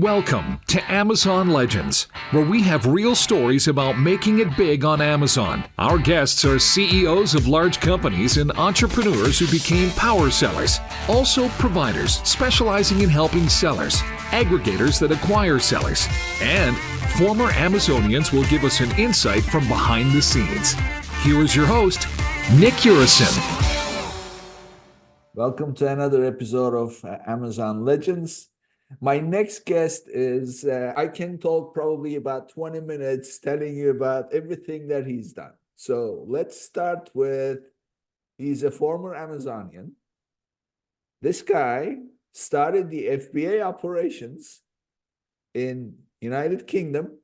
Welcome to Amazon Legends, where we have real stories about making it big on Amazon. Our guests are CEOs of large companies and entrepreneurs who became power sellers, also providers specializing in helping sellers, aggregators that acquire sellers, and former Amazonians will give us an insight from behind the scenes. Here is your host, Nick Urison. Welcome to another episode of Amazon Legends. My next guest is, I can talk probably about 20 minutes telling you about everything that he's done. So let's start with, he's a former Amazonian. This guy started the FBA operations in United Kingdom,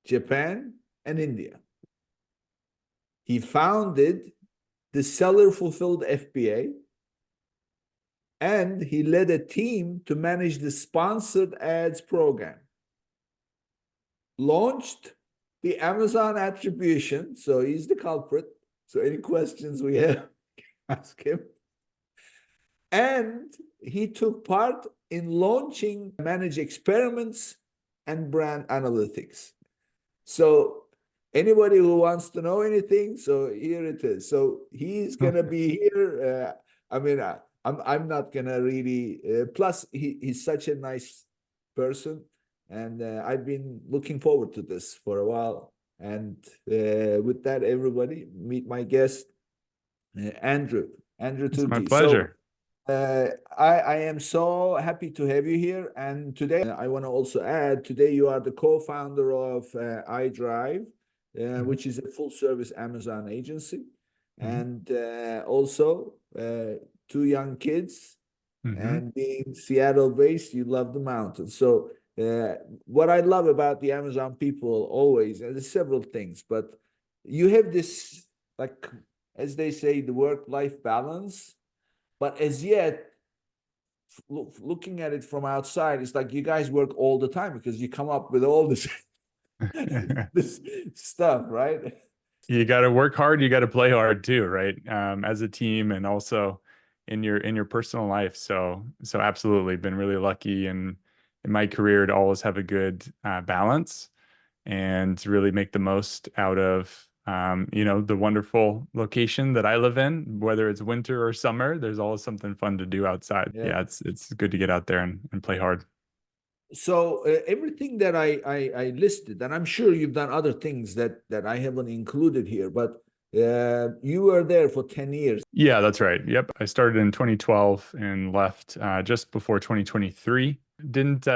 Japan, and India. He founded the Seller Fulfilled FBA, and he led a team to manage the sponsored ads program. Launched the Amazon attribution, so he's the culprit. So any questions we have, ask him. And he took part in launching managed experiments and brand analytics. So anybody who wants to know anything, so here it is. So he's gonna be here. I'm not gonna really. Plus, he's such a nice person, and I've been looking forward to this for a while. And with that, everybody, meet my guest, Andrew It's Tookey. my pleasure. So, I am so happy to have you here. And today, I want to also add, today you are the co-founder of iDrive, which is a full-service Amazon agency, and also. Two young kids, and being Seattle-based, you love the mountains. So what I love about the Amazon people always, and there's several things, but you have this, like, as they say, the work-life balance, but as yet, looking at it from outside, it's like you guys work all the time because you come up with all this, this stuff, right? You got to work hard. You got to play hard too, right? As a team, and also in your personal life. So absolutely, been really lucky in my career to always have a good balance and to really make the most out of the wonderful location that I live in. Whether it's winter or summer, there's always something fun to do outside. Yeah, it's good to get out there and play hard. So everything that I listed, and I'm sure you've done other things that I haven't included here, but you were there for 10 years. Yeah, that's right. Yep. I started in 2012 and left just before 2023. Didn't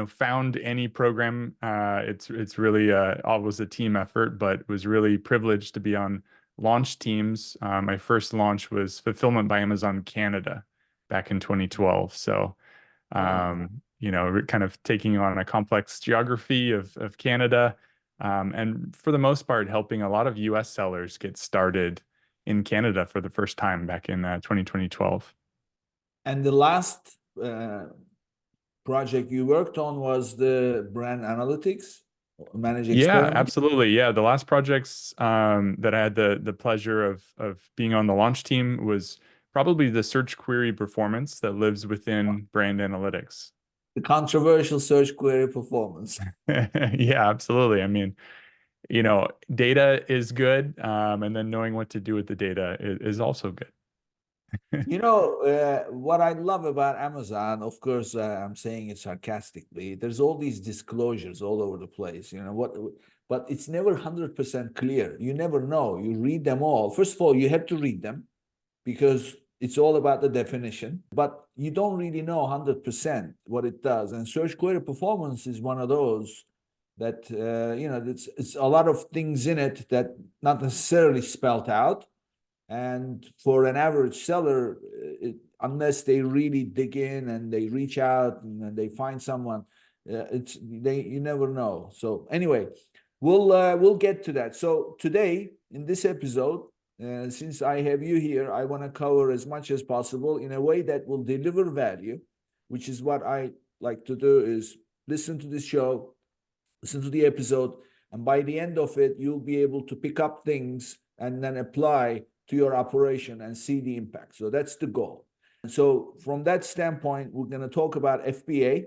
found any program. It's really always a team effort, but was really privileged to be on launch teams. My first launch was Fulfillment by Amazon Canada back in 2012. So kind of taking on a complex geography of Canada, and for the most part, helping a lot of US sellers get started in Canada for the first time back in 2012. And the last project you worked on was the brand analytics, managed experiment? Yeah, absolutely. Yeah, the last projects that I had the pleasure of being on the launch team was probably the search query performance that lives within brand analytics. The controversial search query performance. Yeah, absolutely. I mean, data is good, and then knowing what to do with the data is also good. What I love about Amazon, of course, I'm saying it sarcastically, there's all these disclosures all over the place, but it's never 100% clear. You never know. You read them all. First of all, you have to read them because it's all about the definition, but you don't really know 100% what it does. And search query performance is one of those that, it's a lot of things in it that not necessarily spelled out. And for an average seller, unless they really dig in and they reach out and they find someone, you never know. So anyway, we'll get to that. So today in this episode, since I have you here, I want to cover as much as possible in a way that will deliver value, which is what I like to do, is listen to this show, listen to the episode, and by the end of it, you'll be able to pick up things and then apply to your operation and see the impact. So that's the goal. And so from that standpoint, we're going to talk about FBA.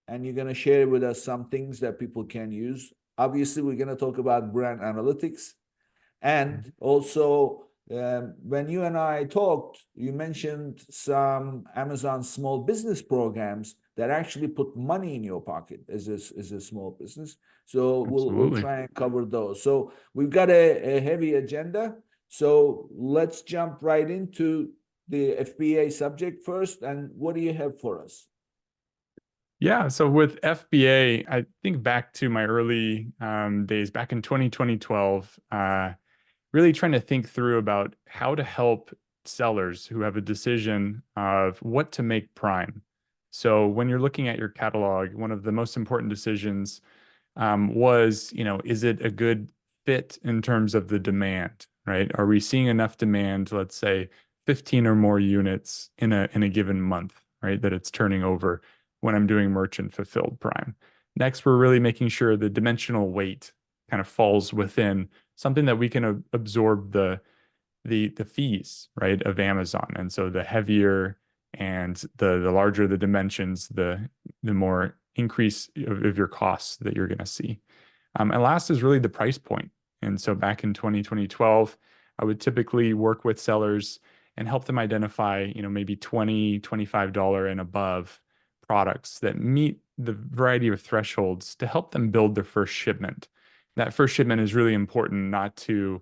and you're going to share with us some things that people can use. Obviously, we're going to talk about brand analytics. And also, when you and I talked, you mentioned some Amazon small business programs that actually put money in your pocket as a small business. So we'll try and cover those. So we've got a heavy agenda. So let's jump right into the FBA subject first. And what do you have for us? Yeah, so with FBA, I think back to my early days, back in 2012, really trying to think through about how to help sellers who have a decision of what to make prime. So when you're looking at your catalog, one of the most important decisions was, is it a good fit in terms of the demand, right? Are we seeing enough demand, let's say 15 or more units in a given month, right? That it's turning over when I'm doing merchant fulfilled prime. Next, we're really making sure the dimensional weight kind of falls within something that we can absorb the fees, right, of Amazon. And so the heavier and the larger the dimensions, the more increase of your costs that you're going to see. And last is really the price point. And so back in 2012, I would typically work with sellers and help them identify, maybe $20, $25 and above products that meet the variety of thresholds to help them build their first shipment. That first shipment is really important, not to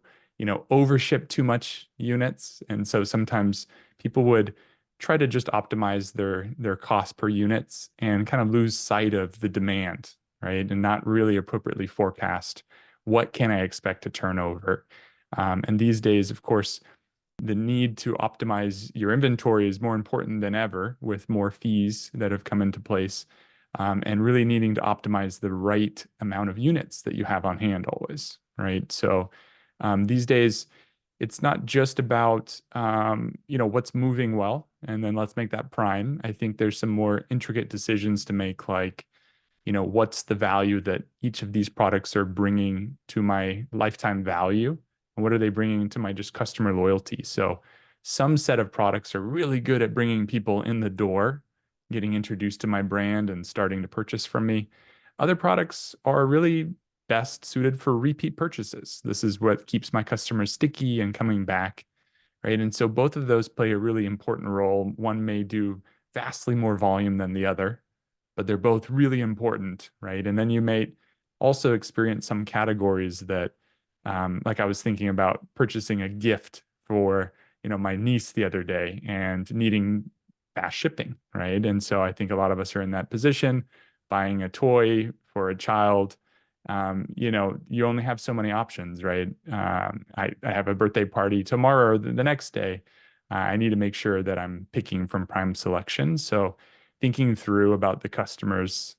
overship too much units. And so sometimes people would try to just optimize their cost per units and kind of lose sight of the demand, right? And not really appropriately forecast what can I expect to turn over. And these days, of course, the need to optimize your inventory is more important than ever with more fees that have come into place, and really needing to optimize the right amount of units that you have on hand always, right? So these days, it's not just about what's moving well, and then let's make that prime. I think there's some more intricate decisions to make, like what's the value that each of these products are bringing to my lifetime value, and what are they bringing to my just customer loyalty. So some set of products are really good at bringing people in the door, getting introduced to my brand and starting to purchase from me. Other products are really best suited for repeat purchases. This is what keeps my customers sticky and coming back, right? And so both of those play a really important role. One may do vastly more volume than the other, but they're both really important, right? And then you may also experience some categories that, like I was thinking about purchasing a gift for, my niece the other day and needing fast shipping, right? And so I think a lot of us are in that position, buying a toy for a child. You only have so many options, right? I have a birthday party tomorrow or the next day. I need to make sure that I'm picking from prime selection. So thinking through about the customer's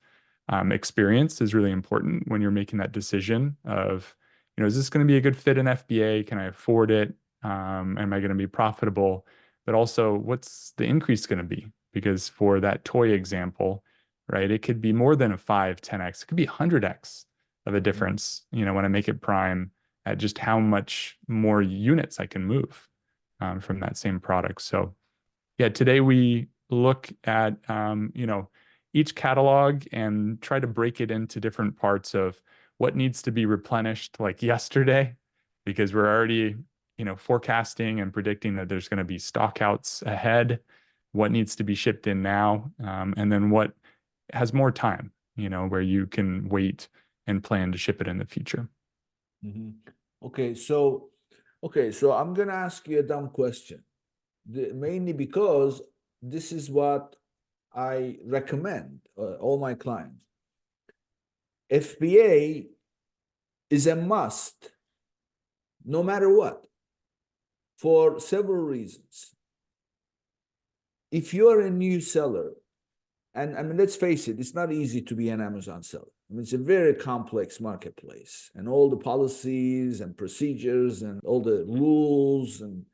experience is really important when you're making that decision of, is this going to be a good fit in FBA? Can I afford it? Am I going to be profitable? But also, what's the increase going to be? Because for that toy example, right, it could be more than a 5, 10x. It could be 100x of a difference, when I make it prime, at just how much more units I can move from that same product. So yeah, today we look at, each catalog and try to break it into different parts of what needs to be replenished like yesterday, because we're already, forecasting and predicting that there's going to be stockouts ahead, what needs to be shipped in now, and then what has more time, where you can wait and plan to ship it in the future. Mm-hmm. Okay, so I'm going to ask you a dumb question, mainly because this is what I recommend all my clients. FBA is a must, no matter what, for several reasons. If you're a new seller, and I mean, let's face it, it's not easy to be an Amazon seller. I mean, it's a very complex marketplace, and all the policies and procedures and all the rules, and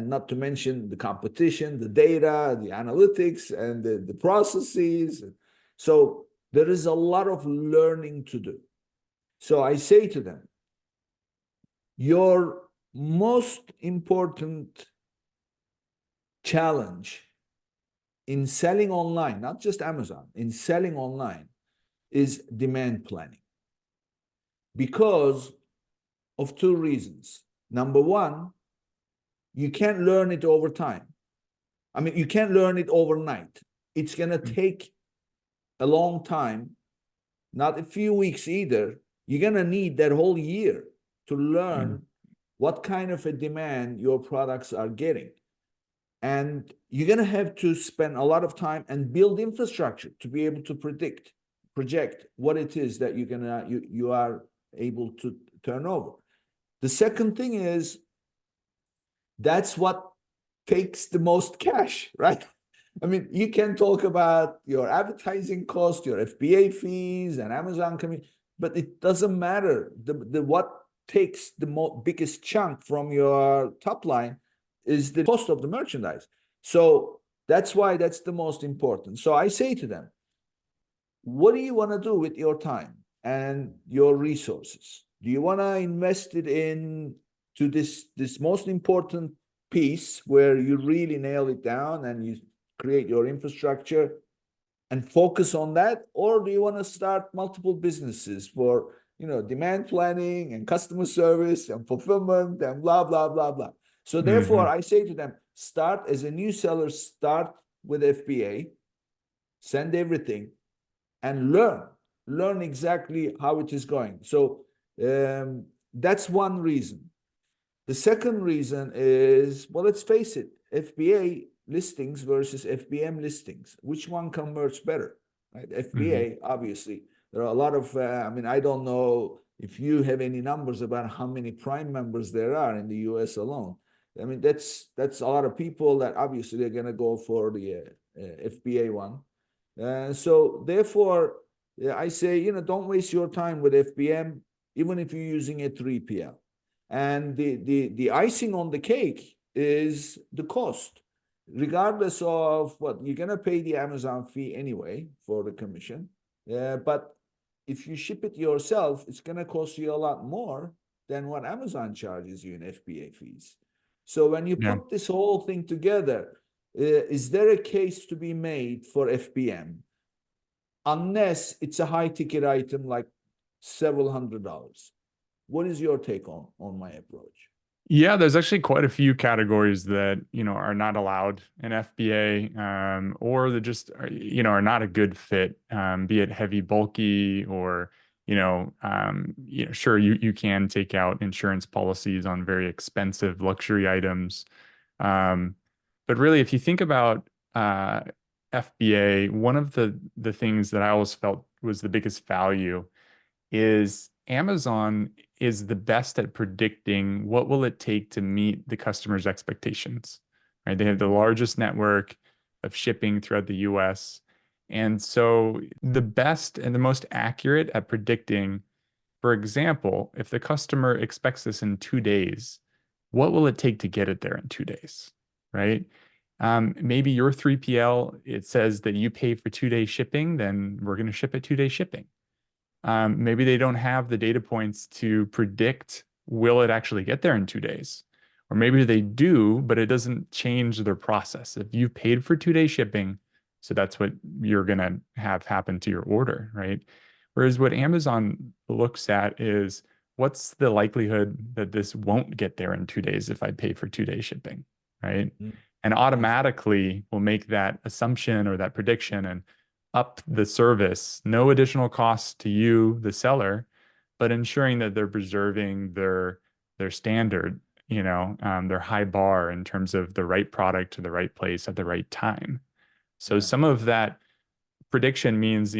not to mention the competition, the data, the analytics, and the processes. So there is a lot of learning to do. So I say to them, your most important challenge in selling online, not just Amazon, in selling online, is demand planning, because of two reasons. Number one, you can't learn it over time. I mean, you can't learn it overnight. It's going to take a long time, not a few weeks either. You're going to need that whole year to learn what kind of a demand your products are getting. And you're going to have to spend a lot of time and build infrastructure to be able to project what it is that you are able to turn over. The second thing is, that's what takes the most cash, right? I mean, you can talk about your advertising cost, your FBA fees, and Amazon commission, but it doesn't matter. What takes the biggest chunk from your top line is the cost of the merchandise. So that's why that's the most important. So I say to them, what do you want to do with your time and your resources? Do you want to invest it to this most important piece where you really nail it down and you create your infrastructure and focus on that? Or do you want to start multiple businesses for, demand planning and customer service and fulfillment and blah, blah, blah, blah. So therefore, I say to them, start as a new seller, start with FBA, send everything, and learn exactly how it is going. So that's one reason. The second reason is, well, let's face it, FBA listings versus FBM listings. Which one converts better? Right? FBA, obviously, there are a lot of, I don't know if you have any numbers about how many Prime members there are in the US alone. I mean, that's a lot of people that obviously they're going to go for the FBA one. So therefore, I say, don't waste your time with FBM, even if you're using a 3PL. And the icing on the cake is the cost. Regardless of what, you're going to pay the Amazon fee anyway for the commission. But if you ship it yourself, it's going to cost you a lot more than what Amazon charges you in FBA fees. So when you put this whole thing together, is there a case to be made for FBM? Unless it's a high ticket item like several $100s. What is your take on my approach? Yeah, there's actually quite a few categories that, are not allowed in FBA, or that just, are not a good fit, be it heavy, bulky, or, sure, you can take out insurance policies on very expensive luxury items. But really, if you think about FBA, one of the things that I always felt was the biggest value is Amazon is the best at predicting what will it take to meet the customer's expectations, right? They have the largest network of shipping throughout the US. And so the best and the most accurate at predicting, for example, if the customer expects this in 2 days, what will it take to get it there in 2 days, right? Maybe your 3PL, it says that you pay for 2-day shipping, then we're going to ship it 2-day shipping. Maybe they don't have the data points to predict, will it actually get there in 2 days? Or maybe they do, but it doesn't change their process. If you paid for 2-day shipping, so that's what you're going to have happen to your order, right? Whereas what Amazon looks at is, what's the likelihood that this won't get there in 2 days if I pay for 2-day shipping, right? And automatically will make that assumption or that prediction and up the service, no additional cost to you, the seller, but ensuring that they're preserving their standard, their high bar in terms of the right product to the right place at the right time. So some of that prediction means,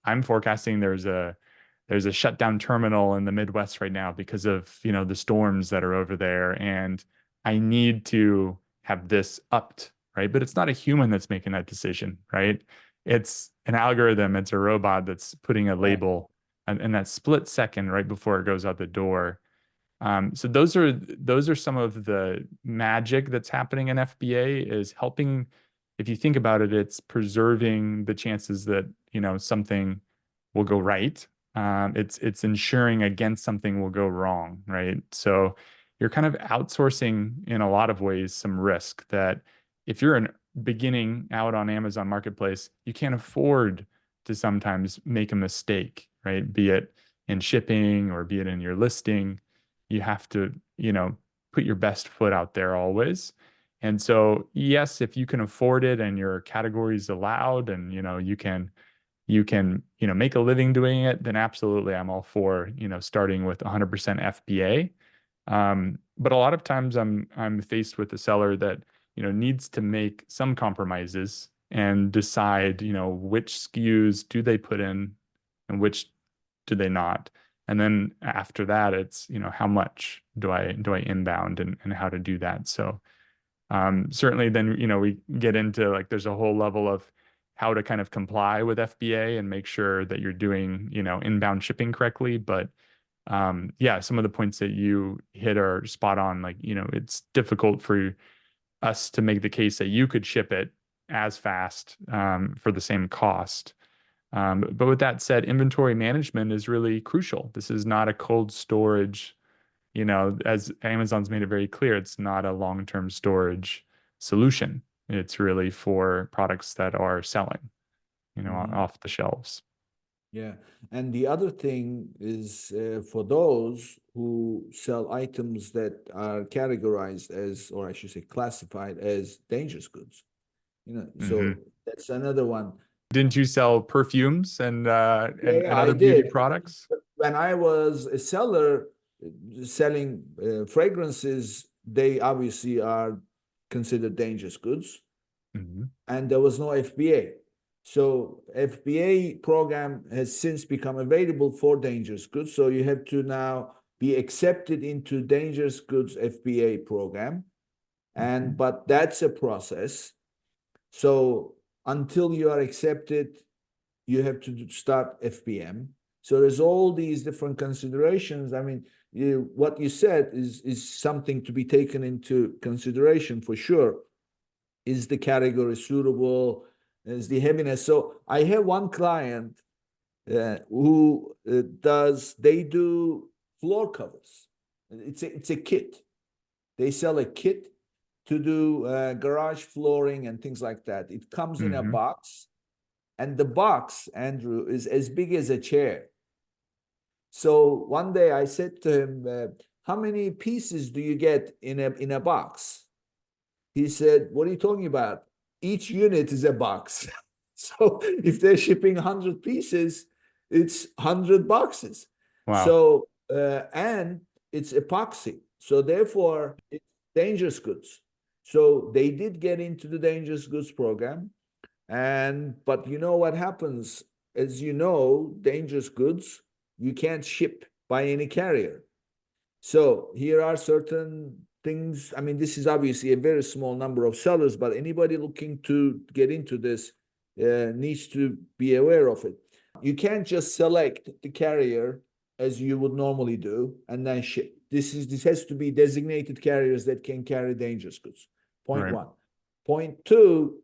I'm forecasting there's a shutdown terminal in the Midwest right now because of, the storms that are over there, and I need to have this upped, right? But it's not a human that's making that decision, right? It's an algorithm, it's a robot that's putting a label in that split second right before it goes out the door. So those are some of the magic that's happening in FBA, is helping. If you think about it, it's preserving the chances that, something will go right. It's ensuring against something will go wrong, right? So you're kind of outsourcing in a lot of ways some risk that if you're beginning out on Amazon Marketplace, you can't afford to sometimes make a mistake, right? Be it in shipping or be it in your listing. You have to, put your best foot out there always. And so, yes, if you can afford it and your category is allowed and, you can make a living doing it, then absolutely I'm all for starting with 100% FBA. But a lot of times I'm faced with a seller that needs to make some compromises and decide which SKUs do they put in and which do they not. And then after that, it's how much do I inbound and how to do that. So certainly then we get into like there's a whole level of how to kind of comply with FBA and make sure that you're doing inbound shipping correctly. But yeah, some of the points that you hit are spot on. Like it's difficult for us to make the case that you could ship it as fast for the same cost. But with that said, inventory management is really crucial. This is not a cold storage, as Amazon's made it very clear, it's not a long-term storage solution. It's really for products that are selling, off the shelves. Yeah. And the other thing is for those who sell items that are categorized as, or I should say, classified as dangerous goods. So that's another one. Didn't you sell perfumes and Yeah, I other beauty did. products? When I was a seller selling fragrances, they obviously are considered dangerous goods, and there was no FBA. So FBA program has since become available for dangerous goods. So you have to now be accepted into dangerous goods FBA program, but that's a process. So until you are accepted, you have to start FBM. So there's all these different considerations. I mean, what you said is something to be taken into consideration for sure. Is the category suitable? Is the heaviness? So I have one client who they do floor covers. It's a kit. They sell a kit to do garage flooring and things like that. It comes in a box, and the box, Andrew, is as big as a chair. So one day I said to him, how many pieces do you get in a box? He said, what are you talking about? Each unit is a box. So if they're shipping 100 pieces, it's 100 boxes. Wow. So, and it's epoxy. So therefore, it's dangerous goods. So they did get into the dangerous goods program. But you know what happens? As you know, dangerous goods, you can't ship by any carrier. So here are certain things. I mean, this is obviously a very small number of sellers, but anybody looking to get into this needs to be aware of it. You can't just select the carrier as you would normally do and then ship. This has to be designated carriers that can carry dangerous goods. Point one. Point two,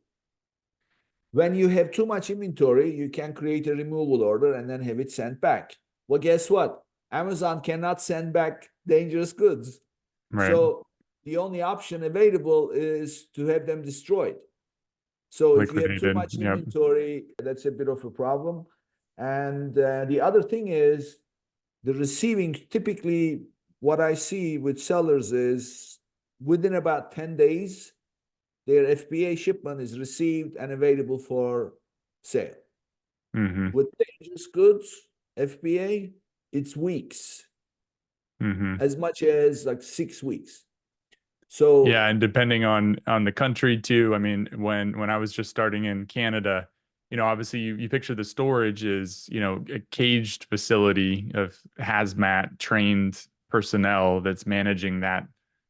when you have too much inventory, you can create a removal order and then have it sent back. Well, guess what? Amazon cannot send back dangerous goods. So the only option available is to have them destroyed. So if you have too much inventory, that's a bit of a problem. And the other thing is the receiving. Typically, what I see with sellers is within about 10 days, their FBA shipment is received and available for sale. With dangerous goods, FBA, it's weeks, as much as like 6 weeks. So yeah, and depending on the country too. I mean, when I was just starting in Canada, obviously you picture the storage is, a caged facility of hazmat trained personnel that's managing that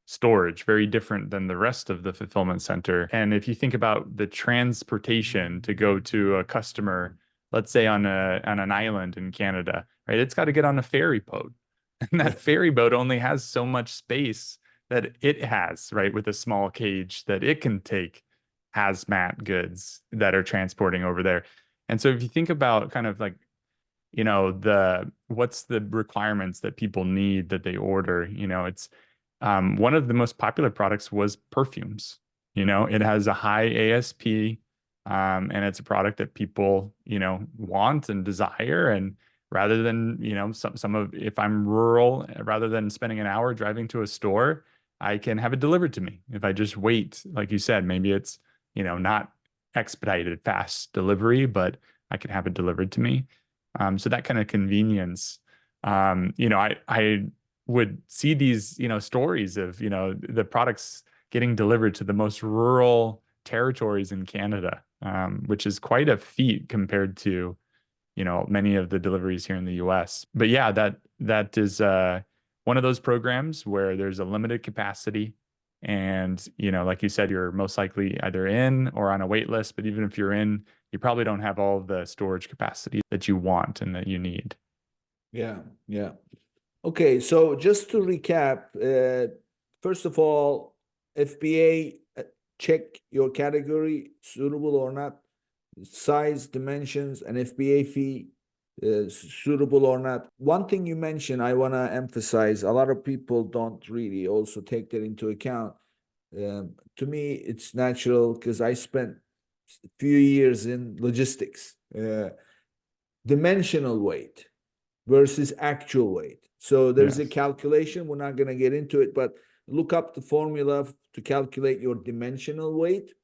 storage, very different than the rest of the fulfillment center. And if you think about the transportation to go to a customer, let's say on an island in Canada, right? It's got to get on a ferry boat. And that ferry boat only has so much space that it has, right, with a small cage that it can take hazmat goods that are transporting over there. And so if you think about kind of like, what's the requirements that people need that they order, it's one of the most popular products was perfumes. It has a high ASP. And it's a product that people, want and desire. And rather than, some of, if I'm rural, rather than spending an hour driving to a store, I can have it delivered to me. If I just wait, like you said, maybe it's, not expedited fast delivery, but I can have it delivered to me. So that kind of convenience, I would see these, stories of, the products getting delivered to the most rural territories in Canada, which is quite a feat compared to, many of the deliveries here in the US. But yeah, that is one of those programs where there's a limited capacity. And, like you said, you're most likely either in or on a wait list. But even if you're in, you probably don't have all the storage capacity that you want and that you need. Yeah, yeah. Okay, so just to recap, first of all, FBA, check your category, suitable or not, size, dimensions, and FBA fee, suitable or not. One thing you mentioned, I want to emphasize, a lot of people don't really also take that into account. To me, it's natural because I spent a few years in logistics. Dimensional weight versus actual weight. So there's a Yes. calculation. We're not going to get into it, but look up the formula to calculate your dimensional weight,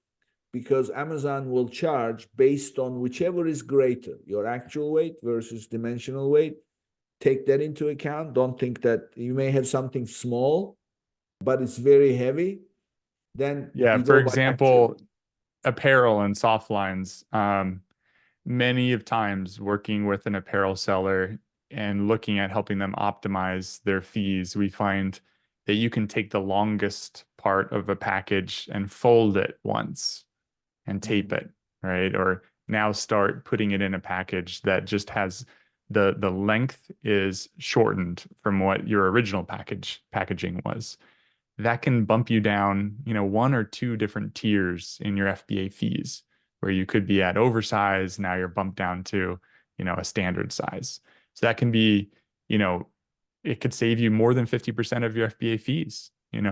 because Amazon will charge based on whichever is greater, your actual weight versus dimensional weight. Take that into account. Don't think that you may have something small, but it's very heavy. Then Yeah, you for go by actual. example, apparel and soft lines. Many of times working with an apparel seller and looking at helping them optimize their fees, we find that you can take the longest part of a package and fold it once and tape it, right? Or now start putting it in a package that just has the length is shortened from what your original packaging was. That can bump you down, one or two different tiers in your FBA fees, where you could be at oversized, now you're bumped down to, a standard size. So that can be, it could save you more than 50% of your FBA fees,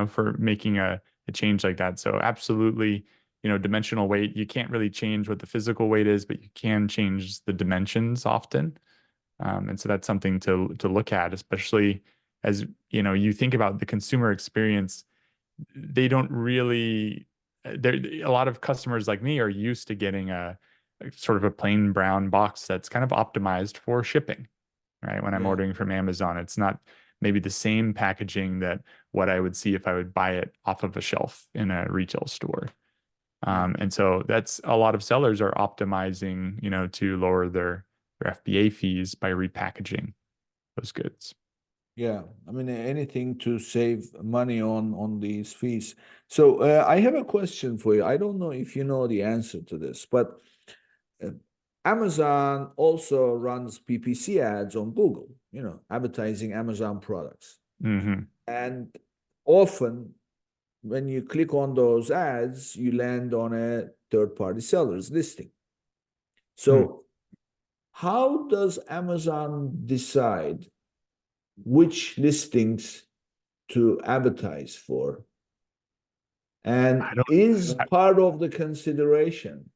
for making a change like that. So absolutely, dimensional weight, you can't really change what the physical weight is, but you can change the dimensions often. And so that's something to look at, especially as you think about the consumer experience. They don't really, there a lot of customers like me are used to getting a sort of a plain brown box that's kind of optimized for shipping, right? When I'm Yeah. ordering from Amazon, it's not maybe the same packaging that what I would see if I would buy it off of a shelf in a retail store. Yeah. And so that's a lot of sellers are optimizing, to lower their FBA fees by repackaging those goods. Yeah, I mean anything to save money on these fees. So I have a question for you. I don't know if you know the answer to this, but uh, Amazon also runs PPC ads on Google, advertising Amazon products. Mm-hmm. And often when you click on those ads, you land on a third-party seller's listing. So how does Amazon decide which listings to advertise for? I And don't, is I, part of the consideration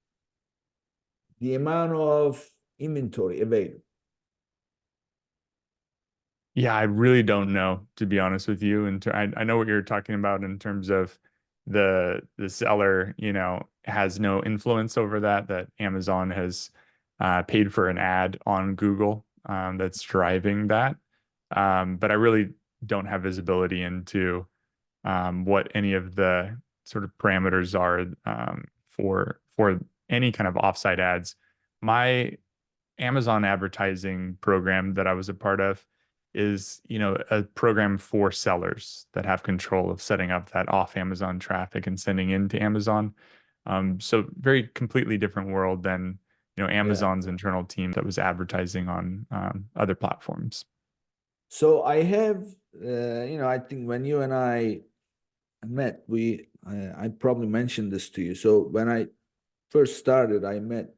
the amount of inventory available? yeah, I really don't know, to be honest with you. And I know what you're talking about in terms of the seller, has no influence over that Amazon has paid for an ad on Google that's driving that. But I really don't have visibility into what any of the sort of parameters are for any kind of offsite ads. My Amazon advertising program that I was a part of is, a program for sellers that have control of setting up that off Amazon traffic and sending into Amazon. So very completely different world than, Yeah. Amazon's internal team that was advertising on other platforms. So I have, I think when you and I met, I probably mentioned this to you. So when I first started, I met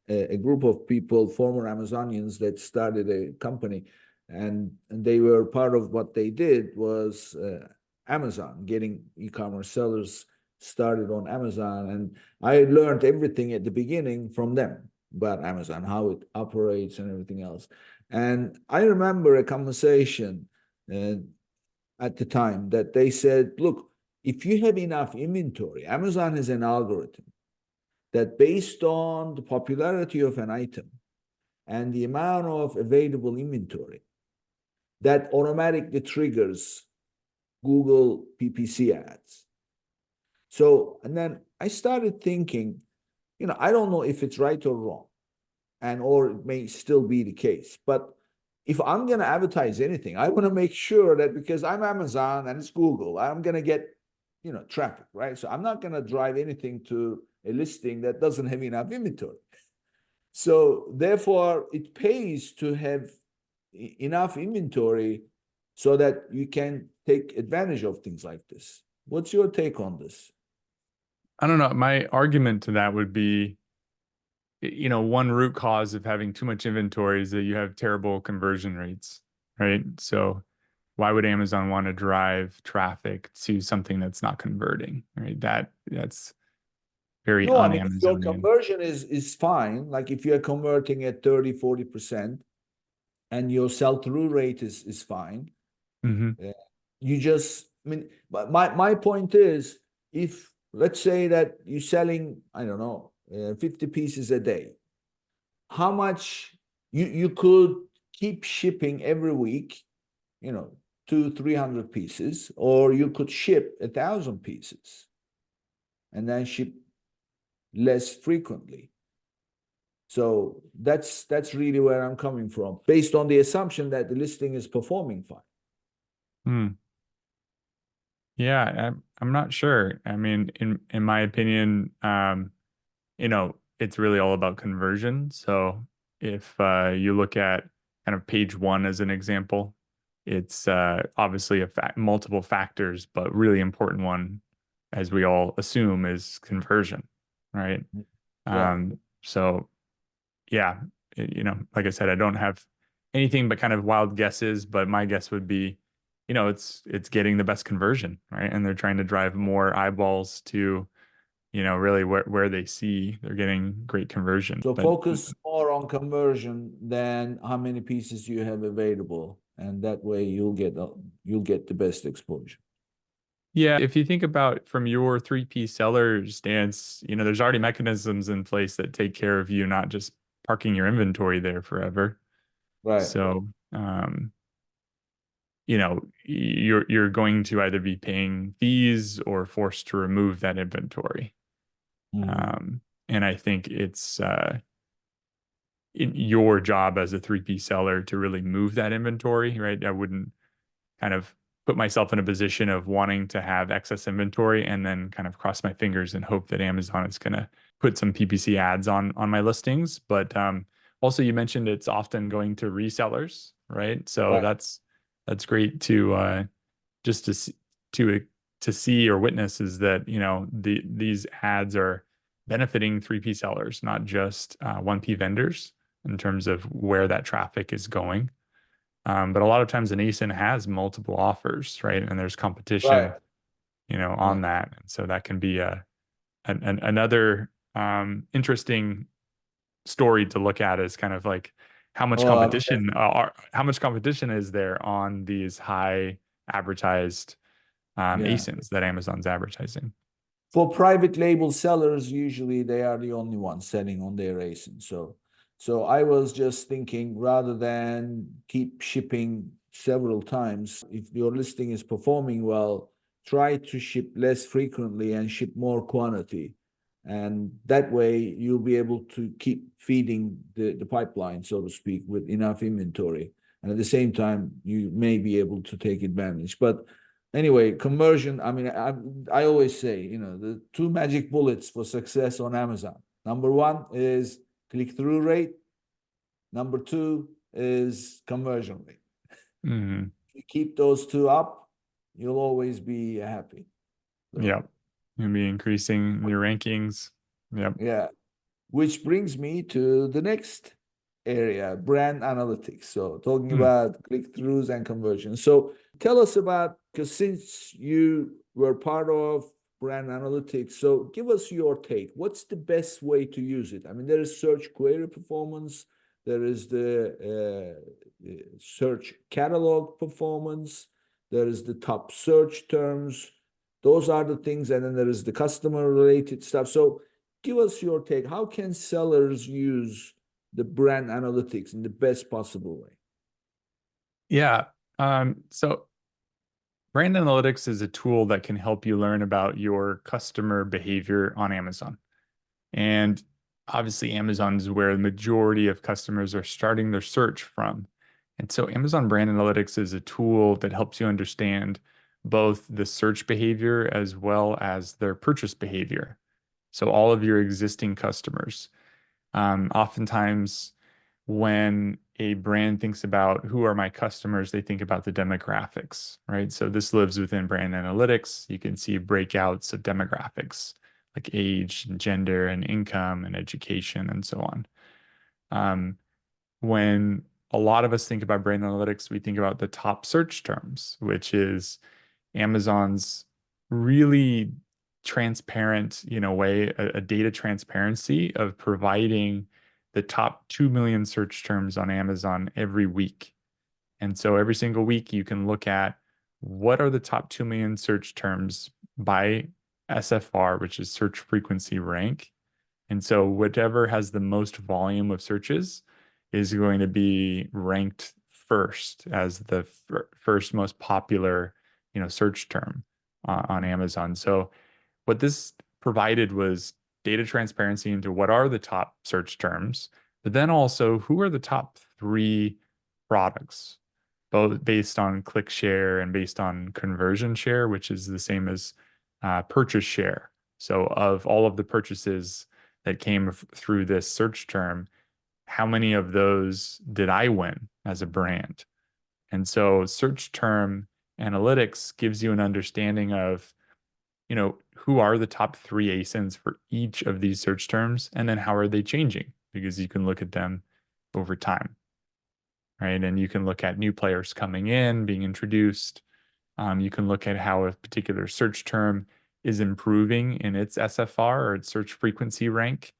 a group of people, former Amazonians that started a company, and they were part of what they did was Amazon, getting e-commerce sellers started on Amazon, and I learned everything at the beginning from them about Amazon, how it operates and everything else. And I remember a conversation at the time that they said, look, if you have enough inventory, Amazon has an algorithm that based on the popularity of an item and the amount of available inventory, that automatically triggers Google PPC ads. So, and then I started thinking, I don't know if it's right or wrong, or it may still be the case, but if I'm going to advertise anything, I want to make sure that because I'm Amazon and it's Google, I'm going to get, traffic, right? So I'm not going to drive anything to a listing that doesn't have enough inventory. So therefore, it pays to have enough inventory so that you can take advantage of things like this. What's your take on this? I don't know. My argument to that would be, one root cause of having too much inventory is that you have terrible conversion rates, right? So why would Amazon want to drive traffic to something that's not converting, right? That's very No, I mean, if your un-Amazonian. conversion is fine, like if you're converting at 30, 40% and your sell-through rate is fine, you just, I mean, my point is, if let's say that you're selling, I don't know, 50 pieces a day, how much you could keep shipping every week, 200-300 pieces, or you could ship 1,000 pieces and then ship less frequently. So that's really where I'm coming from, based on the assumption that the listing is performing fine. Yeah, I'm not sure. I mean, in my opinion, it's really all about conversion. So if you look at kind of page one as an example, it's obviously multiple factors, but really important one, as we all assume, is conversion, right? So yeah, like I said, I don't have anything but kind of wild guesses, but my guess would be, it's getting the best conversion, right? And they're trying to drive more eyeballs to, really where they see they're getting great conversion. So focus more on conversion than how many pieces you have available, and that way you'll get the best exposure. Yeah, if you think about from your 3P seller stance, there's already mechanisms in place that take care of you, not just parking your inventory there forever. Right. So, you're going to either be paying fees or forced to remove that inventory. And I think it's in your job as a 3P seller to really move that inventory, right? I wouldn't kind of put myself in a position of wanting to have excess inventory and then kind of cross my fingers and hope that Amazon is going to put some PPC ads on my listings. But also, you mentioned it's often going to resellers, right? So that's great to just to see or witness is that these ads are benefiting 3P sellers, not just 1P vendors in terms of where that traffic is going. But a lot of times an ASIN has multiple offers, right? And there's competition, on that. And so that can be another interesting story to look at is kind of like how much competition is there on these high advertised ASINs that Amazon's advertising. For private label sellers, usually they are the only ones selling on their ASIN. So I was just thinking, rather than keep shipping several times, if your listing is performing well, try to ship less frequently and ship more quantity. And that way you'll be able to keep feeding the pipeline, so to speak, with enough inventory. And at the same time, you may be able to take advantage. But anyway, conversion, I mean, I always say, the two magic bullets for success on Amazon. Number one is click-through rate. Number two is conversion rate. If you keep those two up, you'll always be happy. Yep. You'll be increasing your rankings. Yep. Yeah. Which brings me to the next area, brand analytics. So talking about click-throughs and conversion. So tell us about, because since you were part of brand analytics. So give us your take. What's the best way to use it? I mean, there is search query performance. There is the search catalog performance. There is the top search terms. Those are the things. And then there is the customer related stuff. So give us your take. How can sellers use the brand analytics in the best possible way? Yeah. So brand analytics is a tool that can help you learn about your customer behavior on Amazon. And obviously, Amazon is where the majority of customers are starting their search from. And so Amazon Brand Analytics is a tool that helps you understand both the search behavior as well as their purchase behavior. So all of your existing customers. Oftentimes, when a brand thinks about who are my customers, they think about the demographics, right? So this lives within brand analytics. You can see breakouts of demographics like age and gender and income and education and so on. When a lot of us think about brand analytics, we think about the top search terms, which is Amazon's really transparent, way, a data transparency of providing the top 2 million search terms on Amazon every week. And so every single week you can look at what are the top 2 million search terms by SFR, which is search frequency rank. And so whatever has the most volume of searches is going to be ranked first as the first most popular, search term on Amazon. So what this provided was data transparency into what are the top search terms, but then also who are the top 3 products, both based on click share and based on conversion share, which is the same as purchase share. So of all of the purchases that came through this search term, how many of those did I win as a brand? And so search term analytics gives you an understanding of, who are the top 3 ASINs for each of these search terms, and then how are they changing? Because you can look at them over time, right? And you can look at new players coming in, being introduced. You can look at how a particular search term is improving in its SFR or its search frequency rank.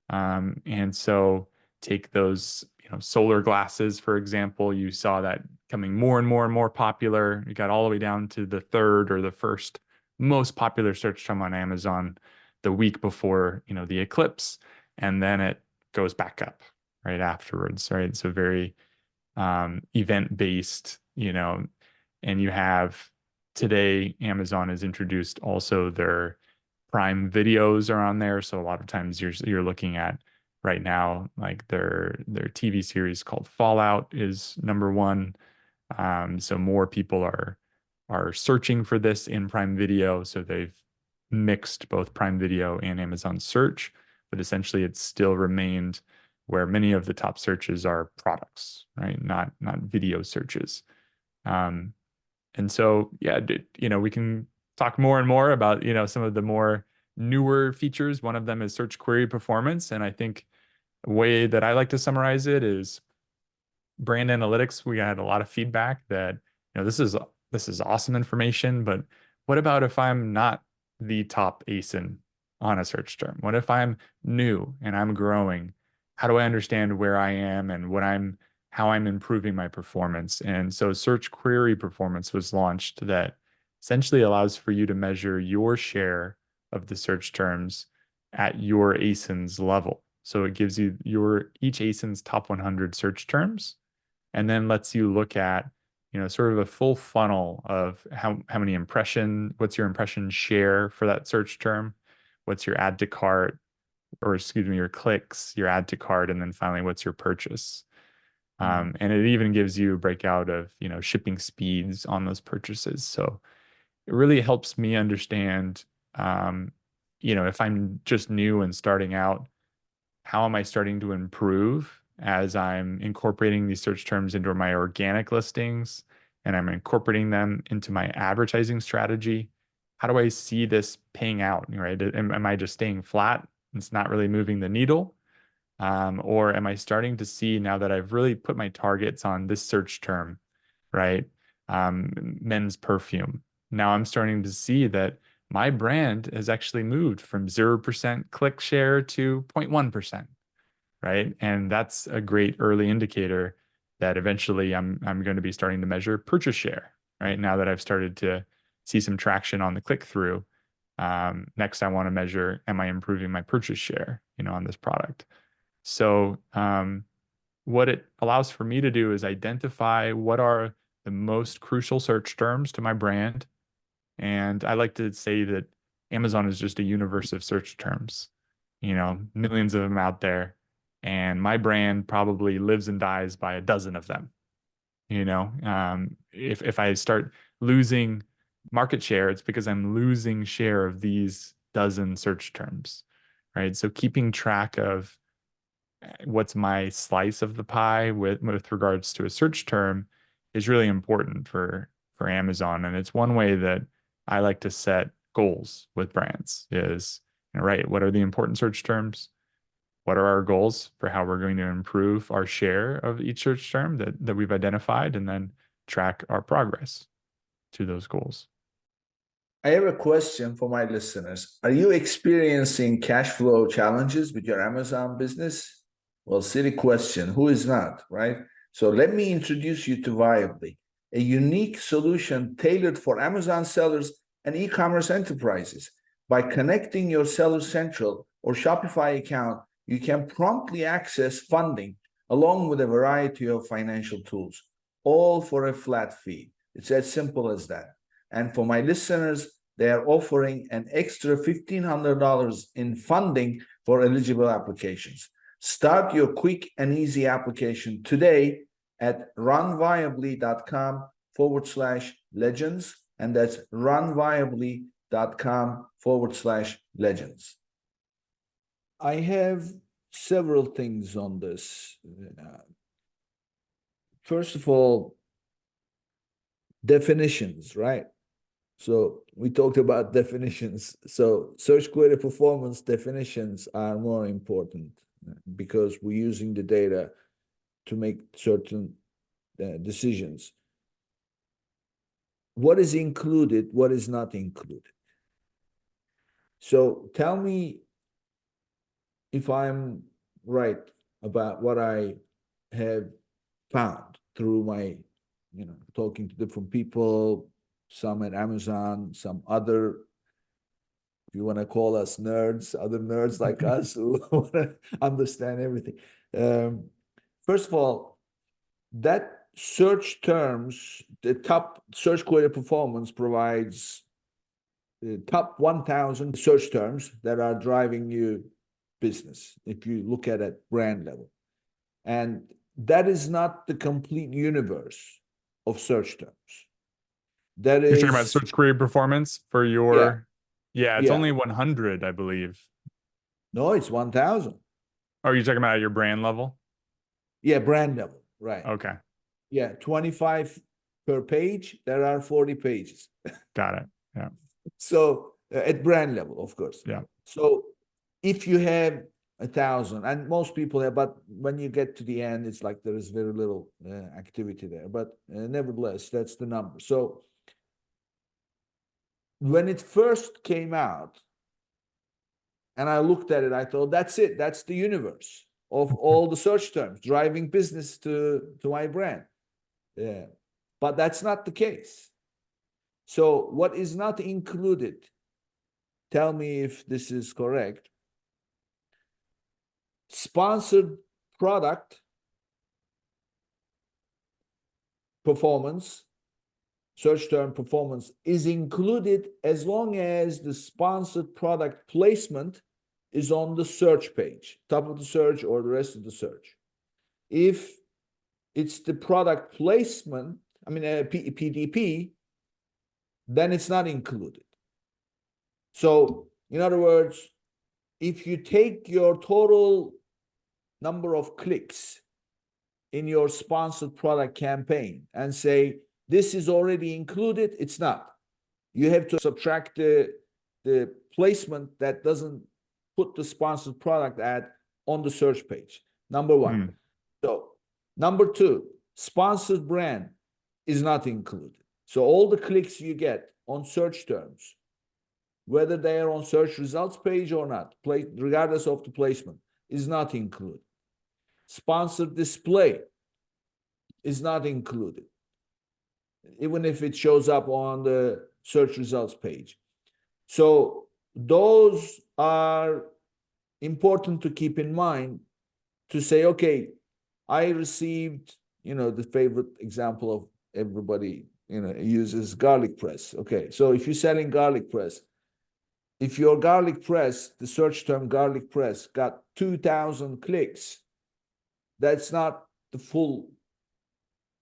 And so take those, solar glasses, for example, you saw that coming more and more and more popular. You got all the way down to the 3rd or the 1st most popular search term on Amazon the week before, the eclipse. And then it goes back up right afterwards, right? So very event-based, and you have today, Amazon has introduced also their Prime videos are on there. So a lot of times you're looking at right now, like their TV series called Fallout is #1. So more people are searching for this in Prime Video. So they've mixed both Prime Video and Amazon Search, but essentially it's still remained where many of the top searches are products, right? Not video searches. And so, yeah, we can talk more and more about, some of the more newer features. One of them is search query performance. And I think a way that I like to summarize it is brand analytics. We had a lot of feedback that, this is awesome information, but what about if I'm not the top ASIN on a search term? What if I'm new and I'm growing? How do I understand where I am and how I'm improving my performance? And so search query performance was launched that essentially allows for you to measure your share of the search terms at your ASIN's level. So it gives you each ASIN's top 100 search terms, and then lets you look at, sort of a full funnel of how many what's your impression share for that search term, what's your add to cart, or excuse me, your clicks, your add to cart, and then finally, what's your purchase? And it even gives you a breakout of, shipping speeds on those purchases. So it really helps me understand, if I'm just new and starting out, how am I starting to improve as I'm incorporating these search terms into my organic listings and I'm incorporating them into my advertising strategy? How do I see this paying out, right? Am I just staying flat? It's not really moving the needle. Or am I starting to see, now that I've really put my targets on this search term, right? Men's perfume. Now I'm starting to see that my brand has actually moved from 0% click share to 0.1%, right? And that's a great early indicator that eventually I'm going to be starting to measure purchase share, right? Now that I've started to see some traction on the click through, next I want to measure, am I improving my purchase share, on this product? So what it allows for me to do is identify what are the most crucial search terms to my brand. And I like to say that Amazon is just a universe of search terms, millions of them out there. And my brand probably lives and dies by a dozen of them. If I start losing market share, it's because I'm losing share of these dozen search terms, right? So keeping track of what's my slice of the pie with regards to a search term is really important for Amazon. And it's one way that I like to set goals with brands is, right, what are the important search terms? What are our goals for how we're going to improve our share of each search term that we've identified, and then track our progress to those goals. I have a question for my listeners. Are you experiencing cash flow challenges with your Amazon business? Well, silly question. Who is not, right? So let me introduce you to Viably, a unique solution tailored for Amazon sellers and e-commerce enterprises. By connecting your Seller Central or Shopify account, you can promptly access funding along with a variety of financial tools, all for a flat fee. It's as simple as that. And for my listeners, they are offering an extra $1,500 in funding for eligible applications. Start your quick and easy application today at runviably.com/legends. And that's runviably.com/legends. I have several things on this. First of all, definitions, right? So we talked about definitions. So search query performance definitions are more important because we're using the data to make certain decisions. What is included, what is not included? So tell me if I'm right about what I have found through my, talking to different people, some at Amazon, some other, if you want to call us nerds, other nerds like us who want to understand everything. First of all, that search terms, the top search query performance provides the top 1,000 search terms that are driving you business, if you look at it brand level. And that is not the complete universe of search terms. That is, you're talking about search query performance for your, it's only 100, I believe. No, it's 1,000. Oh, you're talking about at your brand level? Yeah, brand level, right. Okay. Yeah, 25 per page, there are 40 pages. Got it. Yeah. So at brand level, of course. Yeah. So if you have 1,000, and most people have, but when you get to the end, it's like there is very little activity there. But nevertheless, that's the number. So when it first came out, and I looked at it, I thought, that's it. That's the universe of all the search terms, driving business to my brand. Yeah. But that's not the case. So what is not included? Tell me if this is correct. Sponsored product performance, search term performance is included as long as the sponsored product placement is on the search page, top of the search or the rest of the search. If it's the product placement, PDP, then it's not included. So in other words, if you take your total number of clicks in your sponsored product campaign and say, this is already included, it's not. You have to subtract the placement that doesn't put the sponsored product ad on the search page. Number one. So number two, sponsored brand is not included. So all the clicks you get on search terms whether they are on search results page or not, regardless of the placement, is not included. Sponsored display is not included, even if it shows up on the search results page. So those are important to keep in mind, to say, okay, I received, the favorite example of everybody, uses garlic press. Okay, so if you're selling garlic press, if your garlic press, the search term garlic press, got 2,000 clicks, that's not the full,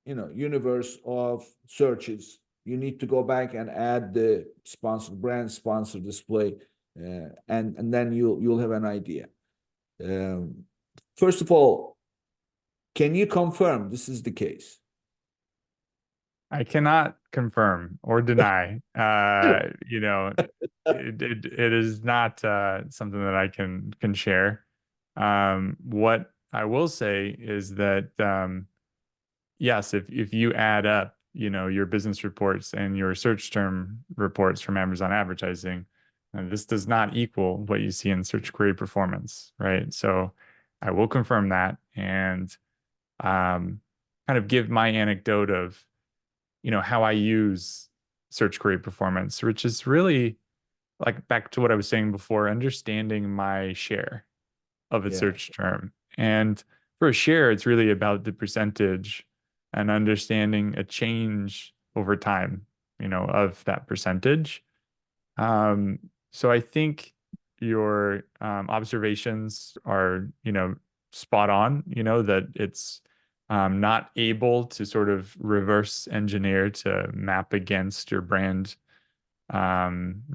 universe of searches. You need to go back and add the sponsored brand, sponsored display, and then you'll have an idea. First of all, can you confirm this is the case? I cannot confirm or deny. It is not something that I can share. What I will say is that yes, if you add up, your business reports and your search term reports from Amazon advertising, this does not equal what you see in search query performance, right? So I will confirm that and kind of give my anecdote of how I use search query performance, which is really like back to what I was saying before, understanding my share of a search term. And for a share, it's really about the percentage and understanding a change over time, of that percentage. So I think your observations are, spot on, that it's not able to sort of reverse engineer to map against your brand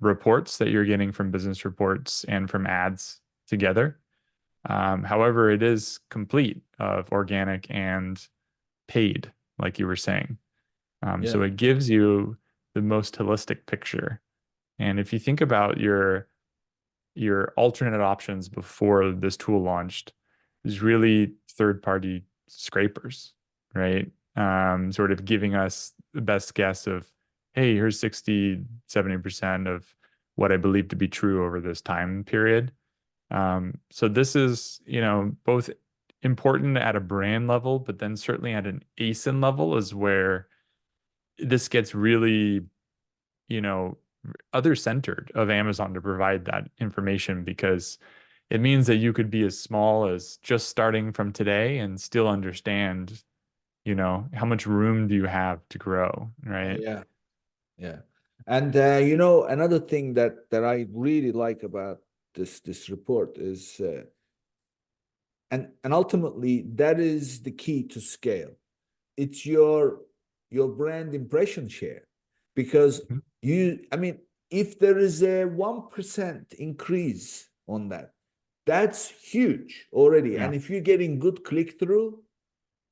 reports that you're getting from business reports and from ads together. However, it is complete of organic and paid, like you were saying. So it gives you the most holistic picture. And if you think about your alternate options before this tool launched, is really third-party scrapers, right? Sort of giving us the best guess of, hey, here's 60, 70% of what I believe to be true over this time period. So this is, both important at a brand level, but then certainly at an ASIN level is where this gets really, other centered of Amazon to provide that information, because it means that you could be as small as just starting from today and still understand, how much room do you have to grow, right? Yeah. And another thing that I really like about this report is and ultimately that is the key to scale. It's your brand impression share, because if there is a 1% increase on that, that's huge already. Yeah. And if you're getting good click-through,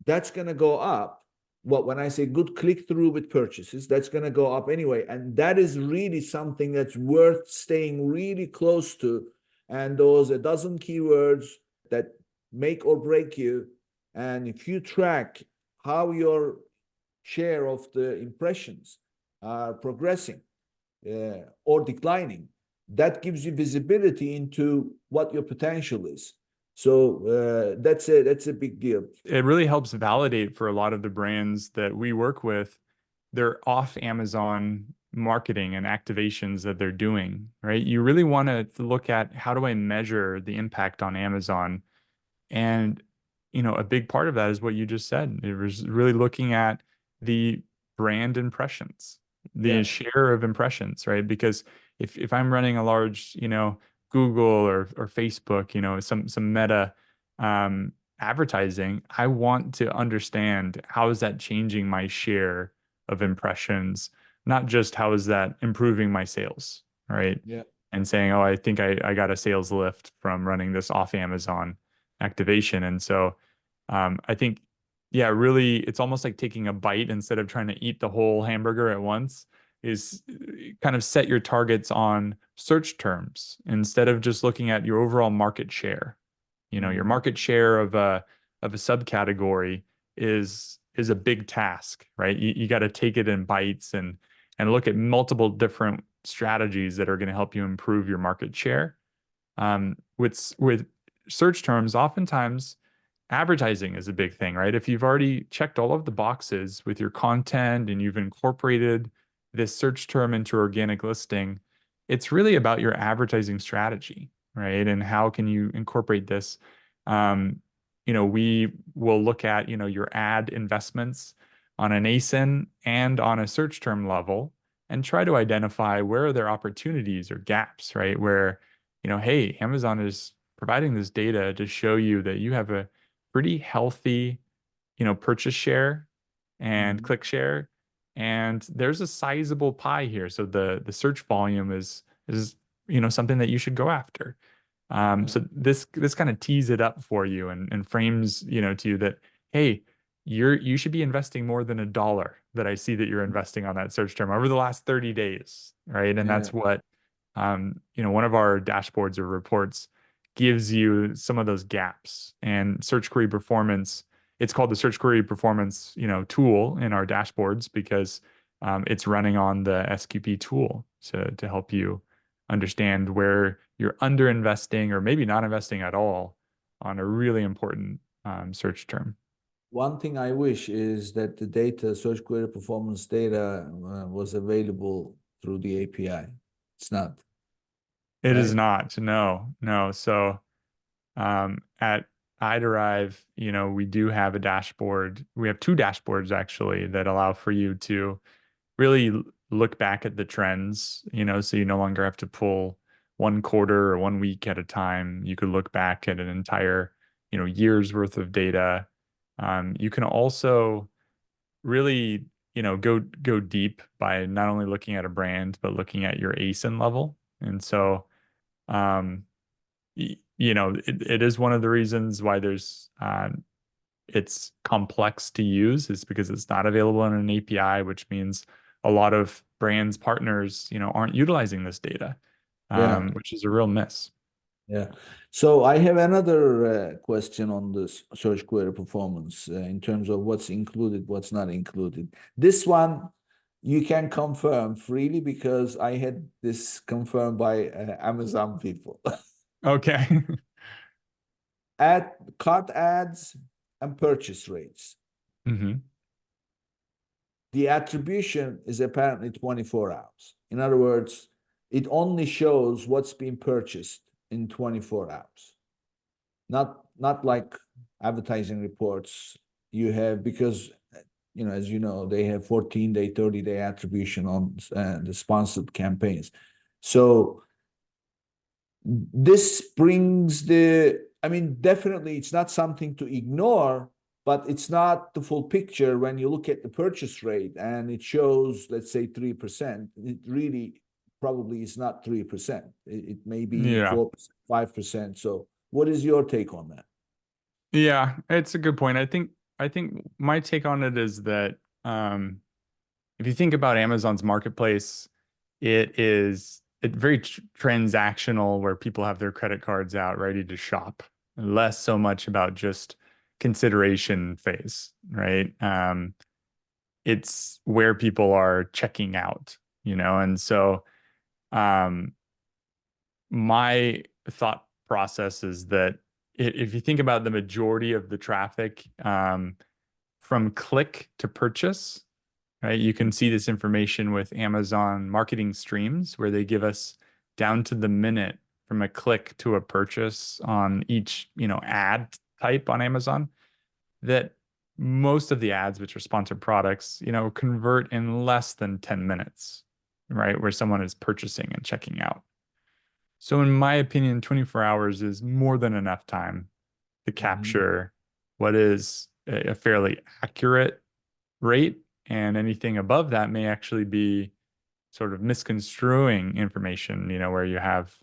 that's going to go up. When I say good click-through with purchases, that's going to go up anyway. And that is really something that's worth staying really close to. And those a dozen keywords that make or break you. And if you track how your share of the impressions are progressing or declining, that gives you visibility into what your potential is. So that's a big deal. It really helps validate for a lot of the brands that we work with their off Amazon marketing and activations that they're doing, right? You really want to look at, how do I measure the impact on Amazon? And, a big part of that is what you just said. It was really looking at the brand impressions, the share of impressions, right? Because if I'm running a large, Google or Facebook, some meta advertising, I want to understand, how is that changing my share of impressions, not just how is that improving my sales, right? Yeah. And saying, oh, I think I got a sales lift from running this off Amazon activation. And so I think, really, it's almost like taking a bite instead of trying to eat the whole hamburger at once, is kind of set your targets on search terms instead of just looking at your overall market share. Your market share of a subcategory is a big task, right? You got to take it in bites and look at multiple different strategies that are going to help you improve your market share. With search terms, oftentimes advertising is a big thing, right? If you've already checked all of the boxes with your content and you've incorporated this search term into organic listing, it's really about your advertising strategy, right? And how can you incorporate this? We will look at, your ad investments on an ASIN and on a search term level and try to identify where are there opportunities or gaps, right? Where, hey, Amazon is providing this data to show you that you have a pretty healthy, purchase share and click share, and there's a sizable pie here. So the search volume is something that you should go after. So this kind of tees it up for you and frames, to you that, hey, you should be investing more than $1 that I see that you're investing on that search term over the last 30 days, right? And that's what one of our dashboards or reports gives you some of those gaps. And search query performance, it's called the search query performance, tool in our dashboards because it's running on the SQP tool to help you understand where you're under investing or maybe not investing at all on a really important search term. One thing I wish is that the data, search query performance data, was available through the API. It's not. It is Right? not. No. So at iDerive, we do have a dashboard. We have two dashboards actually that allow for you to really look back at the trends, so you no longer have to pull 1 quarter or 1 week at a time. You could look back at an entire, year's worth of data. You can also really, go deep by not only looking at a brand, but looking at your ASIN level. And so, it is one of the reasons why it's complex to use is because it's not available in an API, which means a lot of brands, partners, aren't utilizing this data, which is a real miss. Yeah. So I have another question on this search query performance in terms of what's included, what's not included. This one you can confirm freely because I had this confirmed by Amazon people. Okay. Cart ads and purchase rates. Mm-hmm. The attribution is apparently 24 hours. In other words, it only shows what's been purchased in 24 hours. Not like advertising reports you have, because as you know, they have 14-day, 30-day attribution on the sponsored campaigns. So this brings definitely it's not something to ignore, but it's not the full picture when you look at the purchase rate and it shows, let's say 3%. It really probably is not 3%. It may be 4%, 5%. So what is your take on that? Yeah, it's a good point. I think my take on it is that if you think about Amazon's marketplace, it's very transactional where people have their credit cards out ready to shop, less so much about just consideration phase, right? It's where people are checking out, and so my thought process is that if you think about the majority of the traffic from click to purchase, right? You can see this information with Amazon marketing streams where they give us down to the minute from a click to a purchase on each, ad type on Amazon, that most of the ads, which are sponsored products, convert in less than 10 minutes, right? Where someone is purchasing and checking out. So in my opinion, 24 hours is more than enough time to capture what is a fairly accurate rate, and anything above that may actually be sort of misconstruing information, where you have,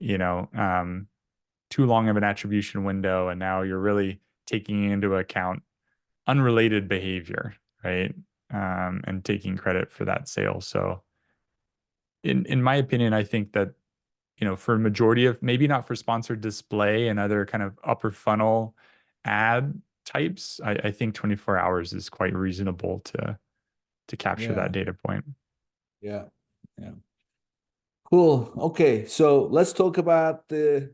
too long of an attribution window, and now you're really taking into account unrelated behavior, right? And taking credit for that sale. So in my opinion, I think that, for a majority of, maybe not for sponsored display and other kind of upper funnel ad types, I think 24 hours is quite reasonable to capture that data point. Yeah. Cool. Okay, so let's talk about the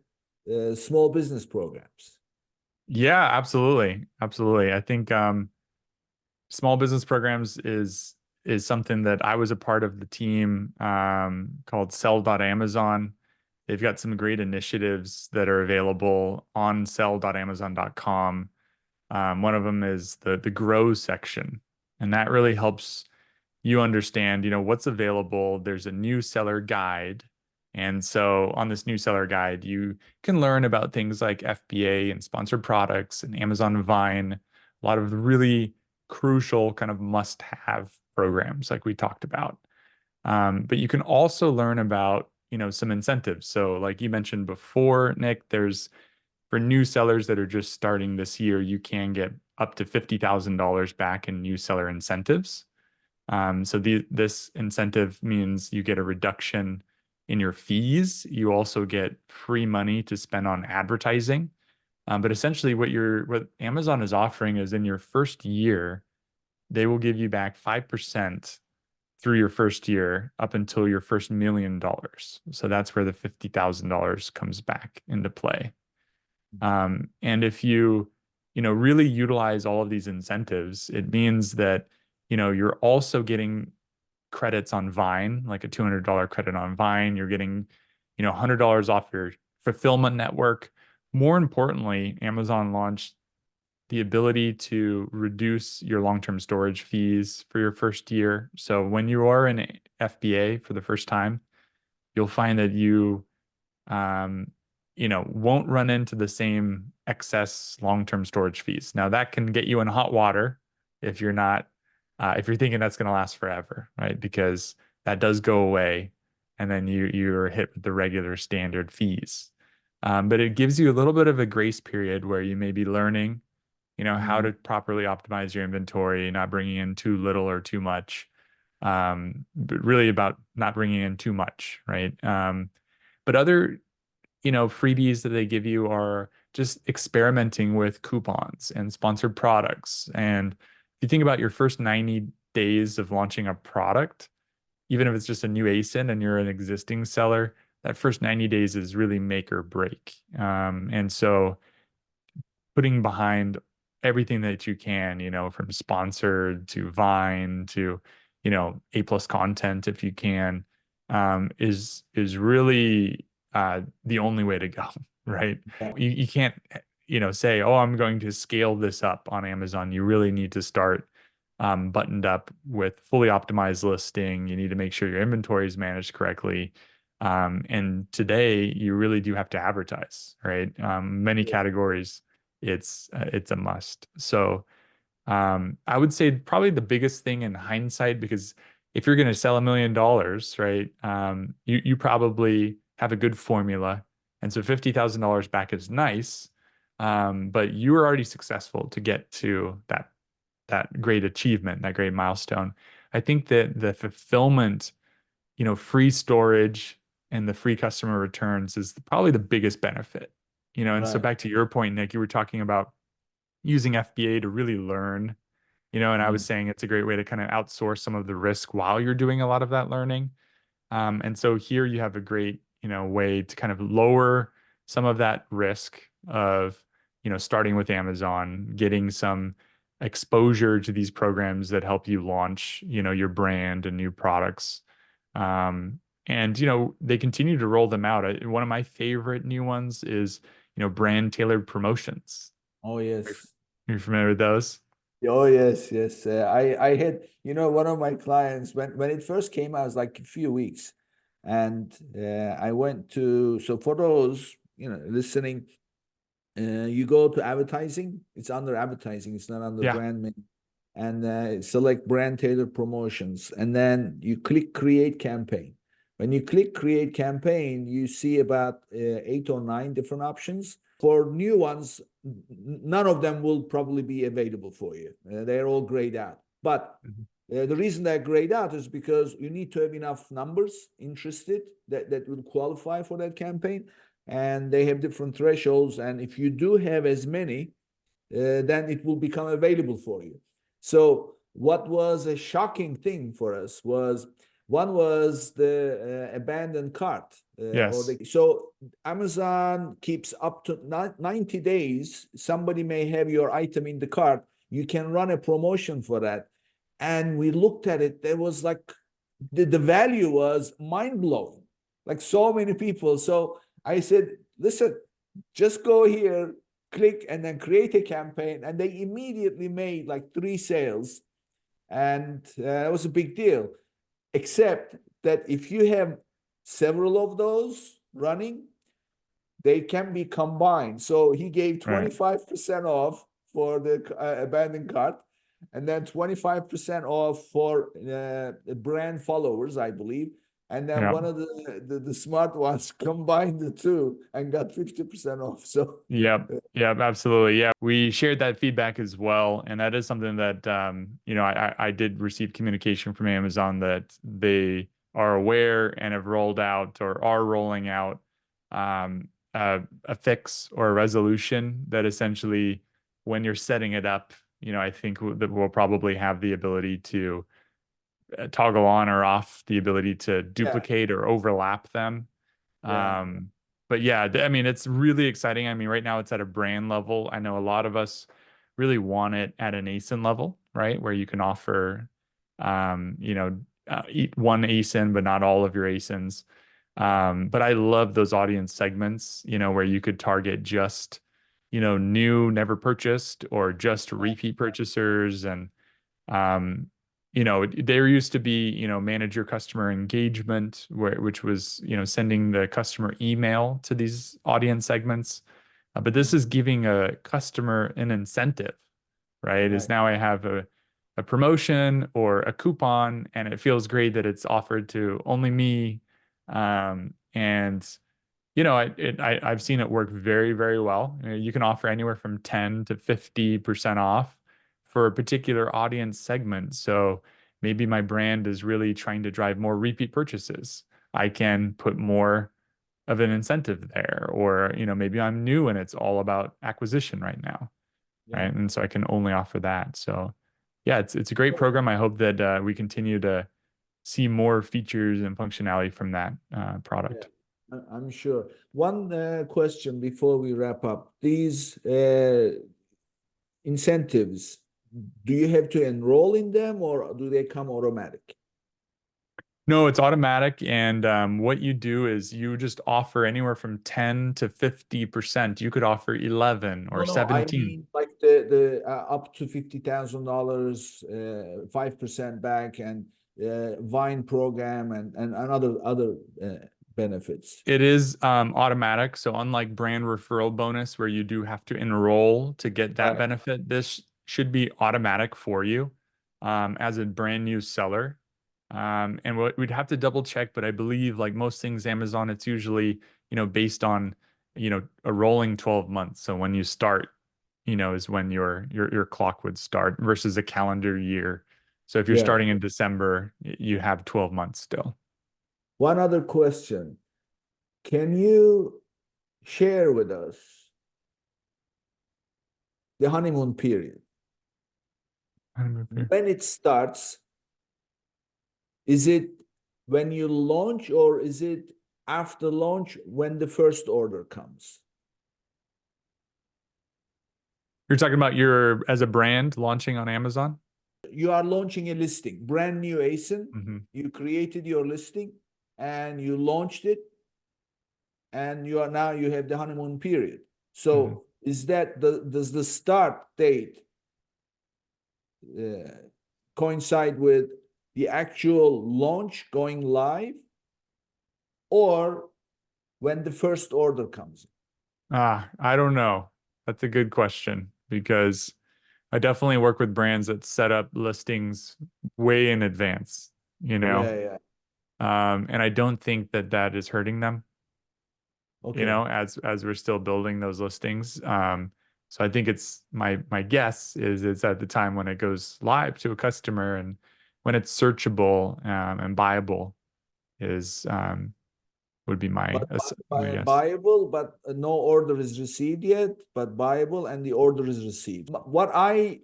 small business programs. Yeah, absolutely. Absolutely. I think small business programs is something that I was a part of the team called Sell.Amazon. They've got some great initiatives that are available on sell.amazon.com. One of them is the grow section, and that really helps you understand, what's available. There's a new seller guide. And so on this new seller guide, you can learn about things like FBA and sponsored products and Amazon Vine, a lot of really crucial kind of must-have programs like we talked about. But you can also learn about, some incentives. So like you mentioned before, Nick, there's for new sellers that are just starting this year, you can get up to $50,000 back in new seller incentives. So this incentive means you get a reduction in your fees. You also get free money to spend on advertising. But essentially, what Amazon is offering is in your first year, they will give you back 5% through your first year up until your first $1 million. So that's where the $50,000 comes back into play. And if really utilize all of these incentives, it means that, you're also getting credits on Vine, like a $200 credit on Vine. You're getting, $100 off your fulfillment network. More importantly, Amazon launched the ability to reduce your long-term storage fees for your first year. So when you are in FBA for the first time, you'll find that um, won't run into the same excess long-term storage fees. Now that can get you in hot water if you're not, if you're thinking that's going to last forever, right? Because that does go away, and then you're hit with the regular standard fees. But it gives you a little bit of a grace period where you may be learning, how to properly optimize your inventory, not bringing in too little or too much, but really about not bringing in too much, right? But other freebies that they give you are just experimenting with coupons and sponsored products. And if you think about your first 90 days of launching a product, even if it's just a new ASIN and you're an existing seller, that first 90 days is really make or break. And so putting behind everything that you can, from sponsored to Vine to, A+ content if you can, is really the only way to go, right? Yeah. You can't, say, oh, I'm going to scale this up on Amazon. You really need to start buttoned up with fully optimized listing. You need to make sure your inventory is managed correctly. And today you really do have to advertise, right? Many categories, it's a must. So I would say probably the biggest thing in hindsight, because if you're going to sell $1 million, right, you probably have a good formula, and so $50,000 back is nice, but you were already successful to get to that great achievement, that great milestone. I think that the fulfillment, free storage and the free customer returns is probably the biggest benefit. And so Right. back to your point, Nick, you were talking about using FBA to really learn, and I was Mm. saying it's a great way to kind of outsource some of the risk while you're doing a lot of that learning. And so here you have a great, way to kind of lower some of that risk of, starting with Amazon, getting some exposure to these programs that help you launch, your brand and new products. And, they continue to roll them out. One of my favorite new ones is, brand tailored promotions. Oh, yes. You're familiar with those? Oh, yes, yes. I had, one of my clients when it first came out, it was like a few weeks, and I went to, so for those, listening, you go to advertising. It's under advertising. It's not under Yeah. brand name. And select brand tailored promotions, and then you click create campaign. When you click create campaign, you see about 8 or 9 different options. For new ones, none of them will probably be available for you. They're all grayed out. But the reason they're grayed out is because you need to have enough numbers interested that will qualify for that campaign. And they have different thresholds. And if you do have as many, then it will become available for you. So what was a shocking thing for us was One was the abandoned cart. Yes. So Amazon keeps up to 90 days. Somebody may have your item in the cart. You can run a promotion for that. And we looked at it. There was like the value was mind blowing. Like so many people. So I said, listen, just go here, click, and then create a campaign. And they immediately made like 3 sales. And it was a big deal. Except that if you have several of those running, they can be combined. So he gave Right. 25% off for the abandoned cart, and then 25% off for brand followers, I believe. And then Yeah. one of the smart ones combined the two and got 50% off. So Yep. Yep. Absolutely. Yeah. We shared that feedback as well. And that is something that, I did receive communication from Amazon that they are aware and have rolled out or are rolling out a fix or a resolution that essentially, when you're setting it up, I think that we'll probably have the ability to toggle on or off the ability to yeah, duplicate or overlap them. yeah, But yeah, I mean, it's really exciting. I mean, right now it's at a brand level. I know a lot of us really want it at an ASIN level, right? Where you can offer, eat one ASIN, but not all of your ASINs. But I love those audience segments, where you could target just, new, never purchased, or just repeat purchasers. And there used to be, manage your customer engagement, which was, sending the customer email to these audience segments. But this is giving a customer an incentive, right? Is right. now I have a promotion or a coupon, and it feels great that it's offered to only me. And I've seen it work very, very well. You can offer anywhere from 10 to 50% off for a particular audience segment. So maybe my brand is really trying to drive more repeat purchases. I can put more of an incentive there, or maybe I'm new and it's all about acquisition right now, Yeah. right? And so I can only offer that. So yeah, it's a great program. I hope that we continue to see more features and functionality from that product. I'm sure. One question before we wrap up. These incentives, do you have to enroll in them or do they come automatic? No, it's automatic. And what you do is you just offer anywhere from 10 to 50%. You could offer 11 or No, I 17. mean like the up to $50,000, 5% back, and Vine program and other benefits. It is automatic. So unlike brand referral bonus, where you do have to enroll to get that Right. benefit, this should be automatic for you as a brand new seller. And we'd have to double check, but I believe like most things Amazon, it's usually, based on, a rolling 12 months. So when you start, is when your clock would start versus a calendar year. So if you're Yeah. starting in December, you have 12 months still. One other question. Can you share with us the honeymoon period? When it starts, is it when you launch or is it after launch when the first order comes? You're talking about as a brand launching on Amazon? You are launching a listing, brand new ASIN. Mm-hmm. You created your listing and you launched it, and you have the honeymoon period. So is that does the start date coincide with the actual launch going live, or when the first order comes? I don't know. That's a good question because I definitely work with brands that set up listings way in advance, Yeah. and I don't think that is hurting them, Okay. as we're still building those listings. So I think it's my guess is it's at the time when it goes live to a customer and when it's searchable and buyable is would be my But guess. buyable, but no order is received yet, but buyable and the order is received. What I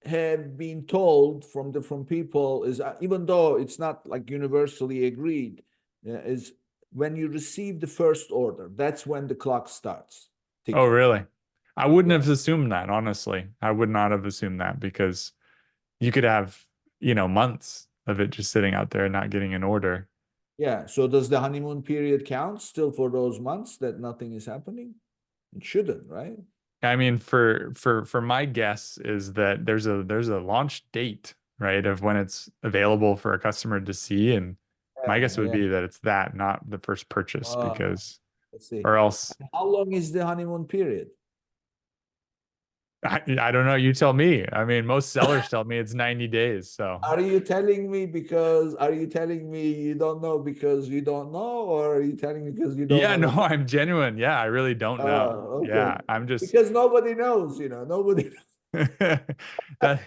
have been told from different people is, even though it's not like universally agreed, is when you receive the first order, that's when the clock starts Oh, ticking. really? I wouldn't Yeah. have assumed that, honestly. I would not have assumed that because you could have, months of it just sitting out there and not getting an order. Yeah. So does the honeymoon period count still for those months that nothing is happening? It shouldn't, right? I mean, for my guess is that there's a launch date, right, of when it's available for a customer to see, and my guess Yeah, would yeah. be that it's that, not the first purchase, Uh, because let's see. or else How long is the honeymoon period? I don't know. You tell me. I mean, most sellers tell me it's 90 days. So Are you telling me you don't know because you don't know, or are you telling me because you don't yeah, know no, what? I'm genuine. Yeah, I really don't know. Okay. Yeah, I'm just Because nobody knows, nobody. that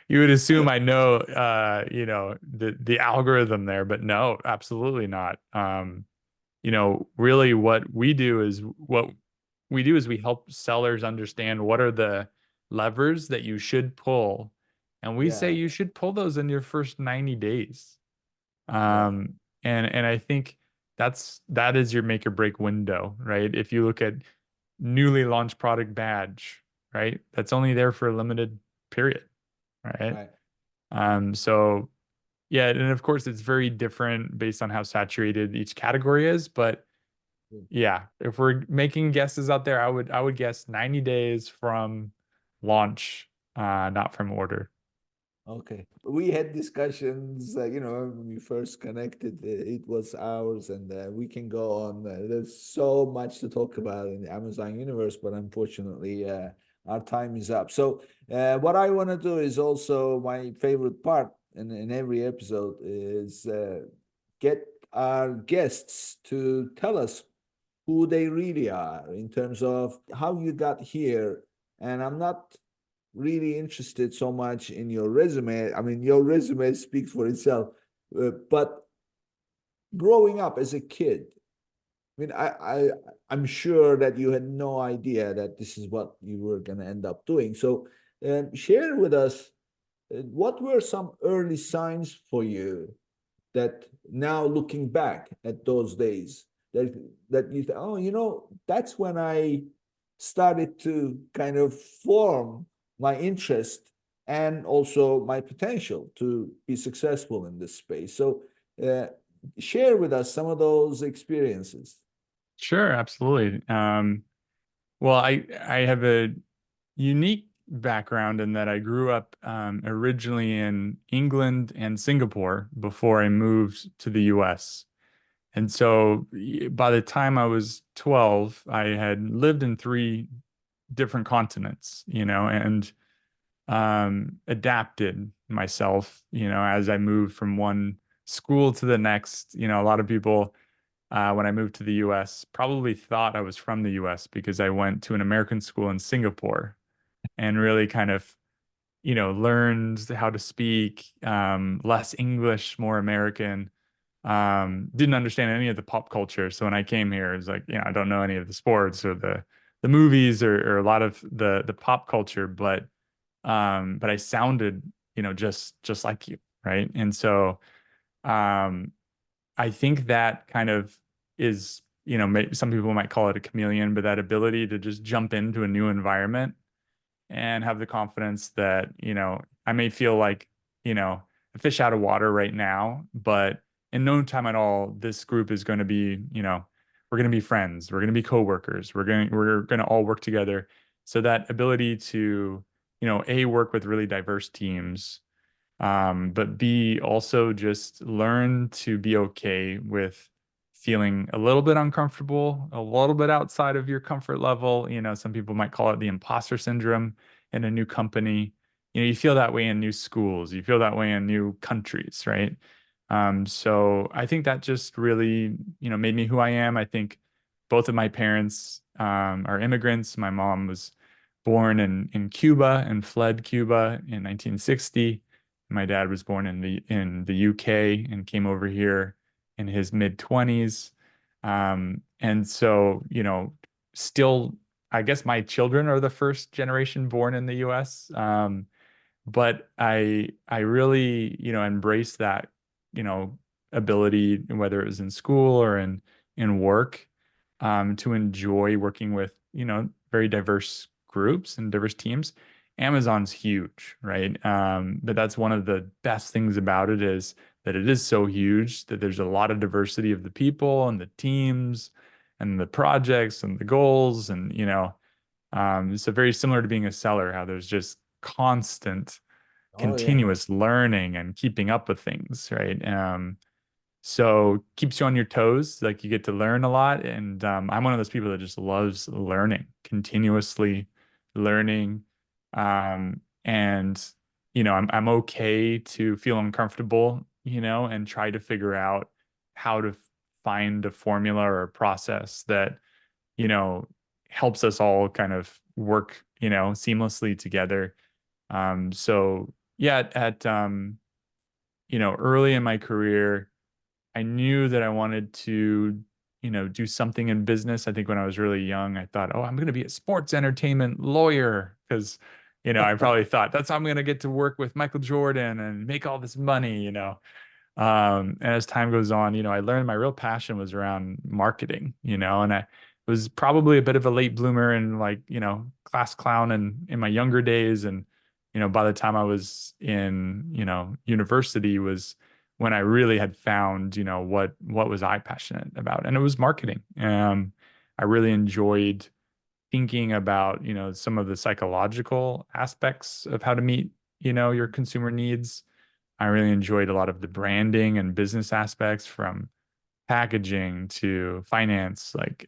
you would assume I know the algorithm there, but no, absolutely not. Really what we do is we help sellers understand what are the levers that you should pull. And we say Yeah, you should pull those in your first 90 days. yeah, And I think that is your make or break window, right? If you look at newly launched product badge, right? That's only there for a limited period, right? right. So yeah, and of course it's very different based on how saturated each category is, but yeah, if we're making guesses out there, I would guess 90 days from launch, not from order. Okay. We had discussions, when we first connected, it was hours, and we can go on. There's so much to talk about in the Amazon universe, but unfortunately, our time is up. So, what I want to do is also my favorite part in every episode is get our guests to tell us who they really are in terms of how you got here. And I'm not really interested so much in your resume. I mean, your resume speaks for itself. But growing up as a kid, I mean, I'm sure that you had no idea that this is what you were going to end up doing. So, share with us what were some early signs for you that now looking back at those days that you think, oh, that's when I started to kind of form my interest and also my potential to be successful in this space. So uh, share with us some of those experiences. Sure, absolutely. Well, I have a unique background in that I grew up originally in England and Singapore before I moved to the US. And so by the time I was 12, I had lived in three different continents, and adapted myself, as I moved from one school to the next. A lot of people, when I moved to the US, probably thought I was from the US because I went to an American school in Singapore and really kind of, learned how to speak less English, more American. Didn't understand any of the pop culture. So when I came here, it was like, I don't know any of the sports or the movies or a lot of the pop culture, but I sounded, just like you, right? And so um, I think that kind of is, some people might call it a chameleon, but that ability to just jump into a new environment and have the confidence that, I may feel like, a fish out of water right now, but in no time at all, this group is going to be, we're going to be friends, we're going to be coworkers, we're going to all work together. So that ability to, A, work with really diverse teams, but B, also just learn to be okay with feeling a little bit uncomfortable, a little bit outside of your comfort level. Some people might call it the imposter syndrome in a new company. You feel that way in new schools, you feel that way in new countries, right? So I think that just really, made me who I am. I think both of my parents are immigrants. My mom was born in Cuba and fled Cuba in 1960. My dad was born in the UK and came over here in his mid 20s. And so, still, I guess my children are the first generation born in the US. but I really, embraced that, you know, ability, whether it was in school or in work, to enjoy working with, very diverse groups and diverse teams. Amazon's huge, right? But that's one of the best things about it, is that it is so huge that there's a lot of diversity of the people and the teams and the projects and the goals. And, so very similar to being a seller, how there's just constant, Oh yeah. continuous learning and keeping up with things, right? So keeps you on your toes, like you get to learn a lot. And I'm one of those people that just loves learning, continuously learning. And I'm okay to feel uncomfortable, and try to figure out how to find a formula or a process that, you know, helps us all kind of work, seamlessly together. So yeah, early in my career, I knew that I wanted to, do something in business. I think when I was really young, I thought, oh, I'm going to be a sports entertainment lawyer, because, I probably thought that's how I'm going to get to work with Michael Jordan and make all this money. And as time goes on, I learned my real passion was around marketing, and I was probably a bit of a late bloomer and, like, class clown in my younger days. And, by the time I was in, university was when I really had found, what was I passionate about. And it was marketing. I really enjoyed thinking about, some of the psychological aspects of how to meet, your consumer needs. I really enjoyed a lot of the branding and business aspects, from packaging to finance. Like,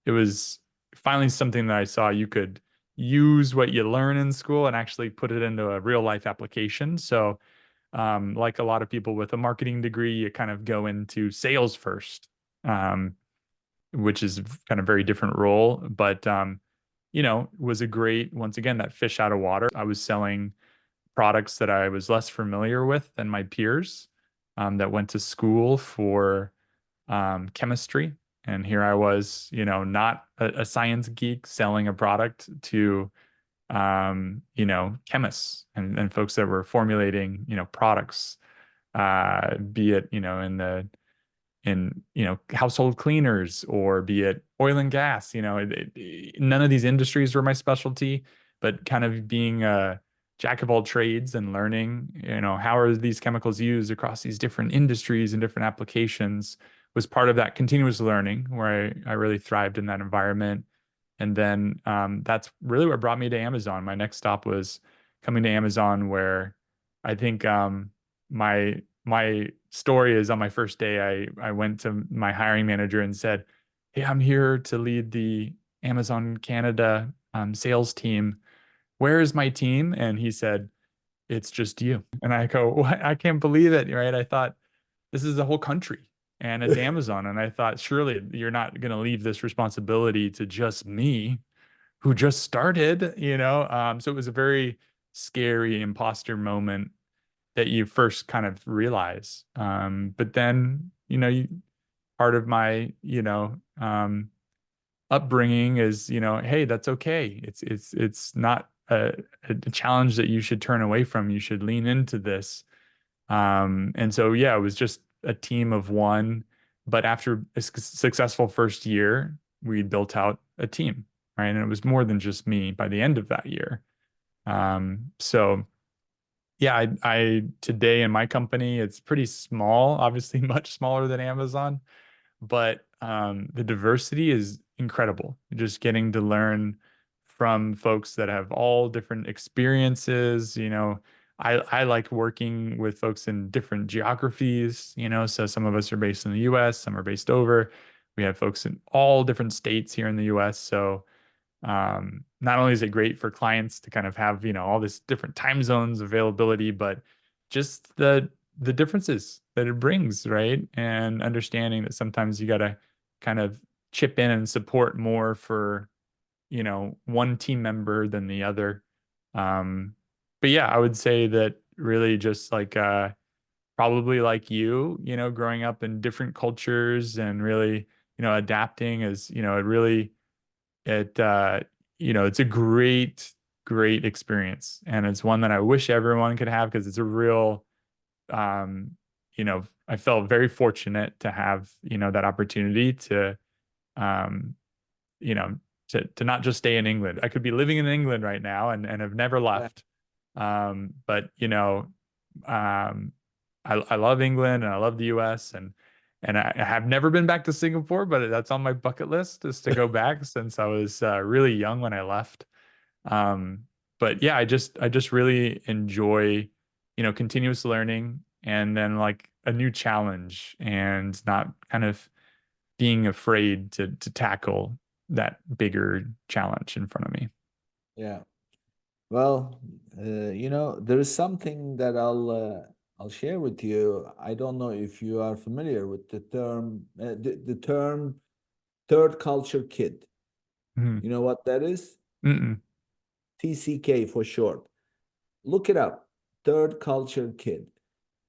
it was finally something that I saw you could use what you learn in school and actually put it into a real life application. So, like a lot of people with a marketing degree, you kind of go into sales first, which is kind of very different role. But, was a great, once again, that fish out of water. I was selling products that I was less familiar with than my peers, that went to school for chemistry. And here I was, not a science geek selling a product to, chemists and folks that were formulating, products, be it, household cleaners, or be it oil and gas. None of these industries were my specialty, but kind of being a jack of all trades and learning, how are these chemicals used across these different industries and different applications, was part of that continuous learning, where I really thrived in that environment. And then that's really what brought me to Amazon. My next stop was coming to Amazon, where I think my story is, on my first day, I went to my hiring manager and said, "Hey, I'm here to lead the Amazon Canada sales team. Where is my team?" And he said, "It's just you." And I go, "What? I can't believe it." Right? I thought, this is the whole country and it's Amazon. And I thought, surely you're not going to leave this responsibility to just me, who just started, So it was a very scary imposter moment that you first kind of realize. But then, part of my, upbringing is, hey, that's okay. It's not a challenge that you should turn away from. You should lean into this. And so, yeah, it was just a team of one. But after a successful first year, we built out a team, right? And it was more than just me by the end of that year. So yeah, I today in my company, it's pretty small, obviously much smaller than Amazon, but the diversity is incredible. Just getting to learn from folks that have all different experiences. I like working with folks in different geographies. So some of us are based in the US, some are based over. We have folks in all different states here in the US. So not only is it great for clients to kind of have, all this different time zones availability, but just the differences that it brings, right? And understanding that sometimes you got to kind of chip in and support more for, one team member than the other. But yeah, I would say that really just like probably like growing up in different cultures and really, adapting is, it really, it's a great great experience, and it's one that I wish everyone could have, because it's a real, you know, I felt very fortunate to have, you know, that opportunity to, you know, to not just stay in England. I could be living in England right now and have never left. But you know, I love England and I love the US, and I have never been back to Singapore, but that's on my bucket list, is to go back, since I was really young when I left. But yeah, I just really enjoy, you know, continuous learning, and then like a new challenge, and not kind of being afraid to tackle that bigger challenge in front of me. Yeah. Well, you know, there is something that I'll share with you. I don't know if you are familiar with the term third culture kid. Mhm. You know what that is? Mm-mm. TCK for short. Look it up. Third culture kid.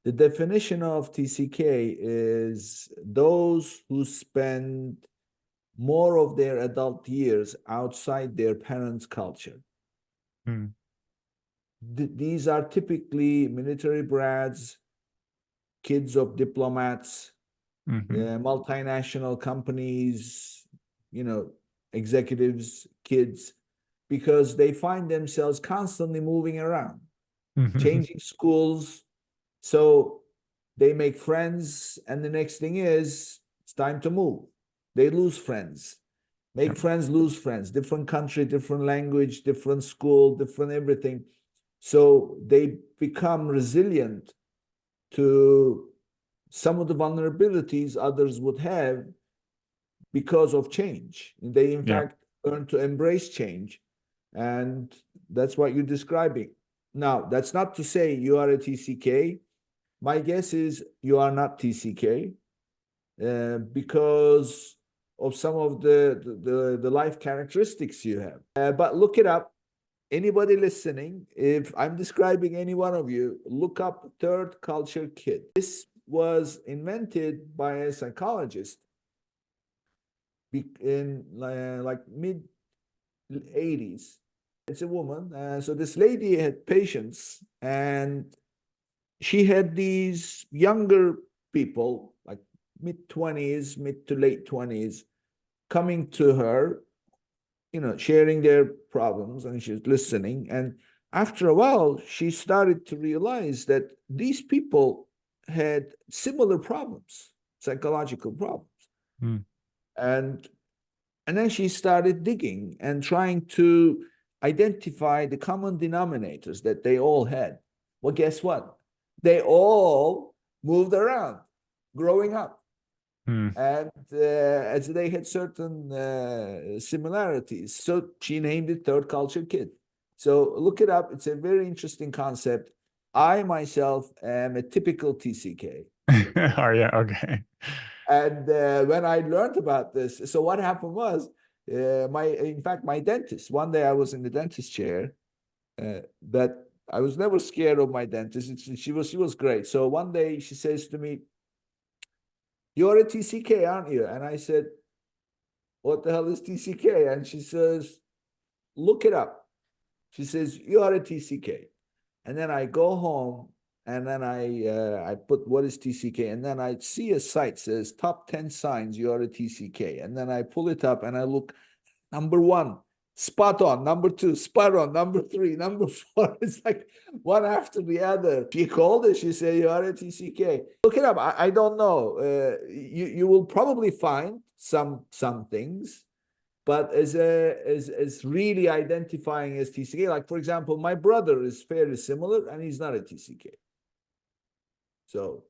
The definition of TCK is those who spend more of their adult years outside their parents' culture. Mm. These are typically military brads, kids of diplomats, Mhm. multinational companies, you know, executives, kids, because they find themselves constantly moving around, Mhm. changing schools. So they make friends, and the next thing is it's time to move. They lose friends, make Yep. friends, lose friends, different country, different language, different school, different everything. So they become resilient to some of the vulnerabilities others would have because of change. They, in Yep. fact, learn to embrace change. And that's what you're describing. Now, that's not to say you are a TCK. My guess is you are not TCK because of some of the life characteristics you have. But look it up. Anybody listening, if I'm describing any one of you, look up third culture kid. This was invented by a psychologist in like mid 80s. It's a woman. So this lady had patients, and she had these younger people, like mid 20s, mid to late 20s, coming to her, you know, sharing their problems, and she's listening. And after a while, she started to realize that these people had similar problems, psychological problems. Mm. And and then she started digging and trying to identify the common denominators that they all had. Well, guess what? They all moved around growing up. Mm. And as they had certain similarities. So she named it Third Culture Kid. So look it up. It's a very interesting concept. I myself am a typical TCK. Are you okay? And when I learned about this, so what happened was, in fact, my dentist, one day I was in the dentist chair, that I was never scared of my dentist. She was great. So one day she says to me, "You're a TCK, aren't you?" And I said, "What the hell is TCK?" And she says, "Look it up." She says, "You are a TCK." And then I go home, and then I put what is TCK, and then I see a site says top 10 signs you are a TCK. And then I pull it up and I look, number one, spot on. Number two, spot on. Number three, number four. It's like one after the other. She called it. She said, "You are a TCK." Look it up. I don't know. You will probably find some things, but as really identifying as TCK. Like, for example, my brother is fairly similar, and he's not a TCK. So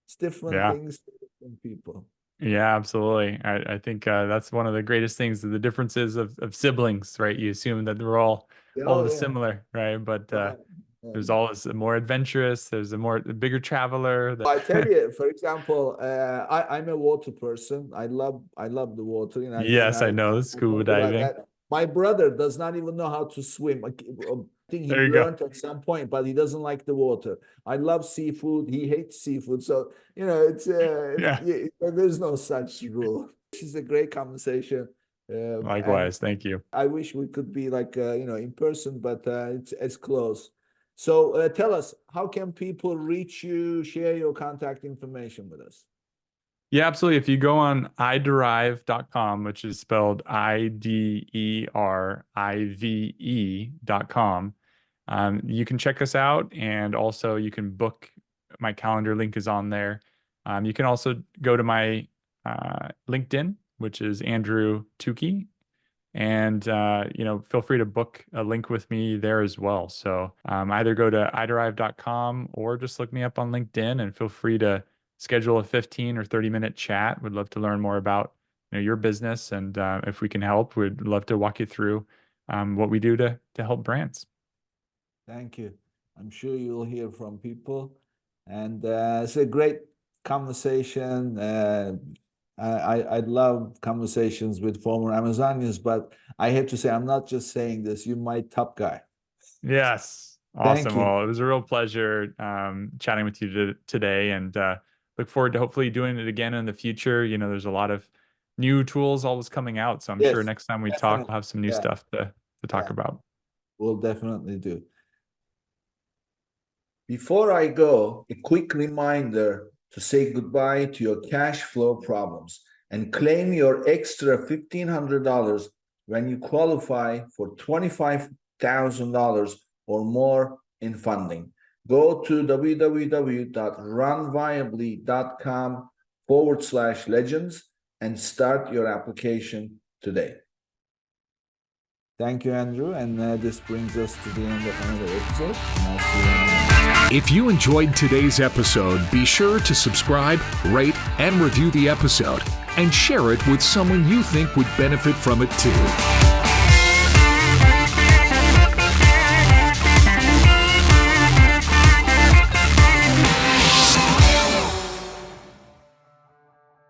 it's different Yeah. things for different people. Yeah, absolutely. I think that's one of the greatest things, the differences of siblings, right? You assume that they're all Oh the yeah. similar, right? But Right. Yeah. there's always a more adventurous, there's a bigger traveler I tell that you, for example, I'm a water person. I love the water, and yes, I know, the I'll scuba talk about diving. that. My brother does not even know how to swim. I think he There you go. learned at some point, but he doesn't like the water. I love seafood. He hates seafood. So it's Yeah. there's no such rule. This is a great conversation. And Likewise. Thank you. I wish we could be like, in person, but it's close. So tell us, how can people reach you, share your contact information with us? Yeah, absolutely. If you go on iderive.com, which is spelled IDERIVE.com, you can check us out, and also you can book. My calendar link is on there. You can also go to my LinkedIn, which is Andrew Tookey, and feel free to book a link with me there as well. So either go to iderive.com or just look me up on LinkedIn, and feel free to schedule a 15 or 30-minute chat. Would love to learn more about your business, and if we can help, we'd love to walk you through what we do to help brands. Thank you. I'm sure you'll hear from people, and it's a great conversation. I love conversations with former Amazonians, but I have to say, I'm not just saying this. You're my top guy. Yes. Thank Awesome. you. Well, it was a real pleasure chatting with you today, and look forward to hopefully doing it again in the future. There's a lot of new tools always coming out, so I'm sure Yes, next time we talk, definitely. we'll have some new Yeah, stuff to talk yeah, about. we'll definitely do. Before I go, a quick reminder to say goodbye to your cash flow problems and claim your extra $1,500 when you qualify for $25,000 or more in funding. Go to www.runviably.com/legends and start your application today. Thank you, Andrew. And this brings us to the end of another episode. And I'll see you on the next. If you enjoyed today's episode, be sure to subscribe, rate, and review the episode, and share it with someone you think would benefit from it too.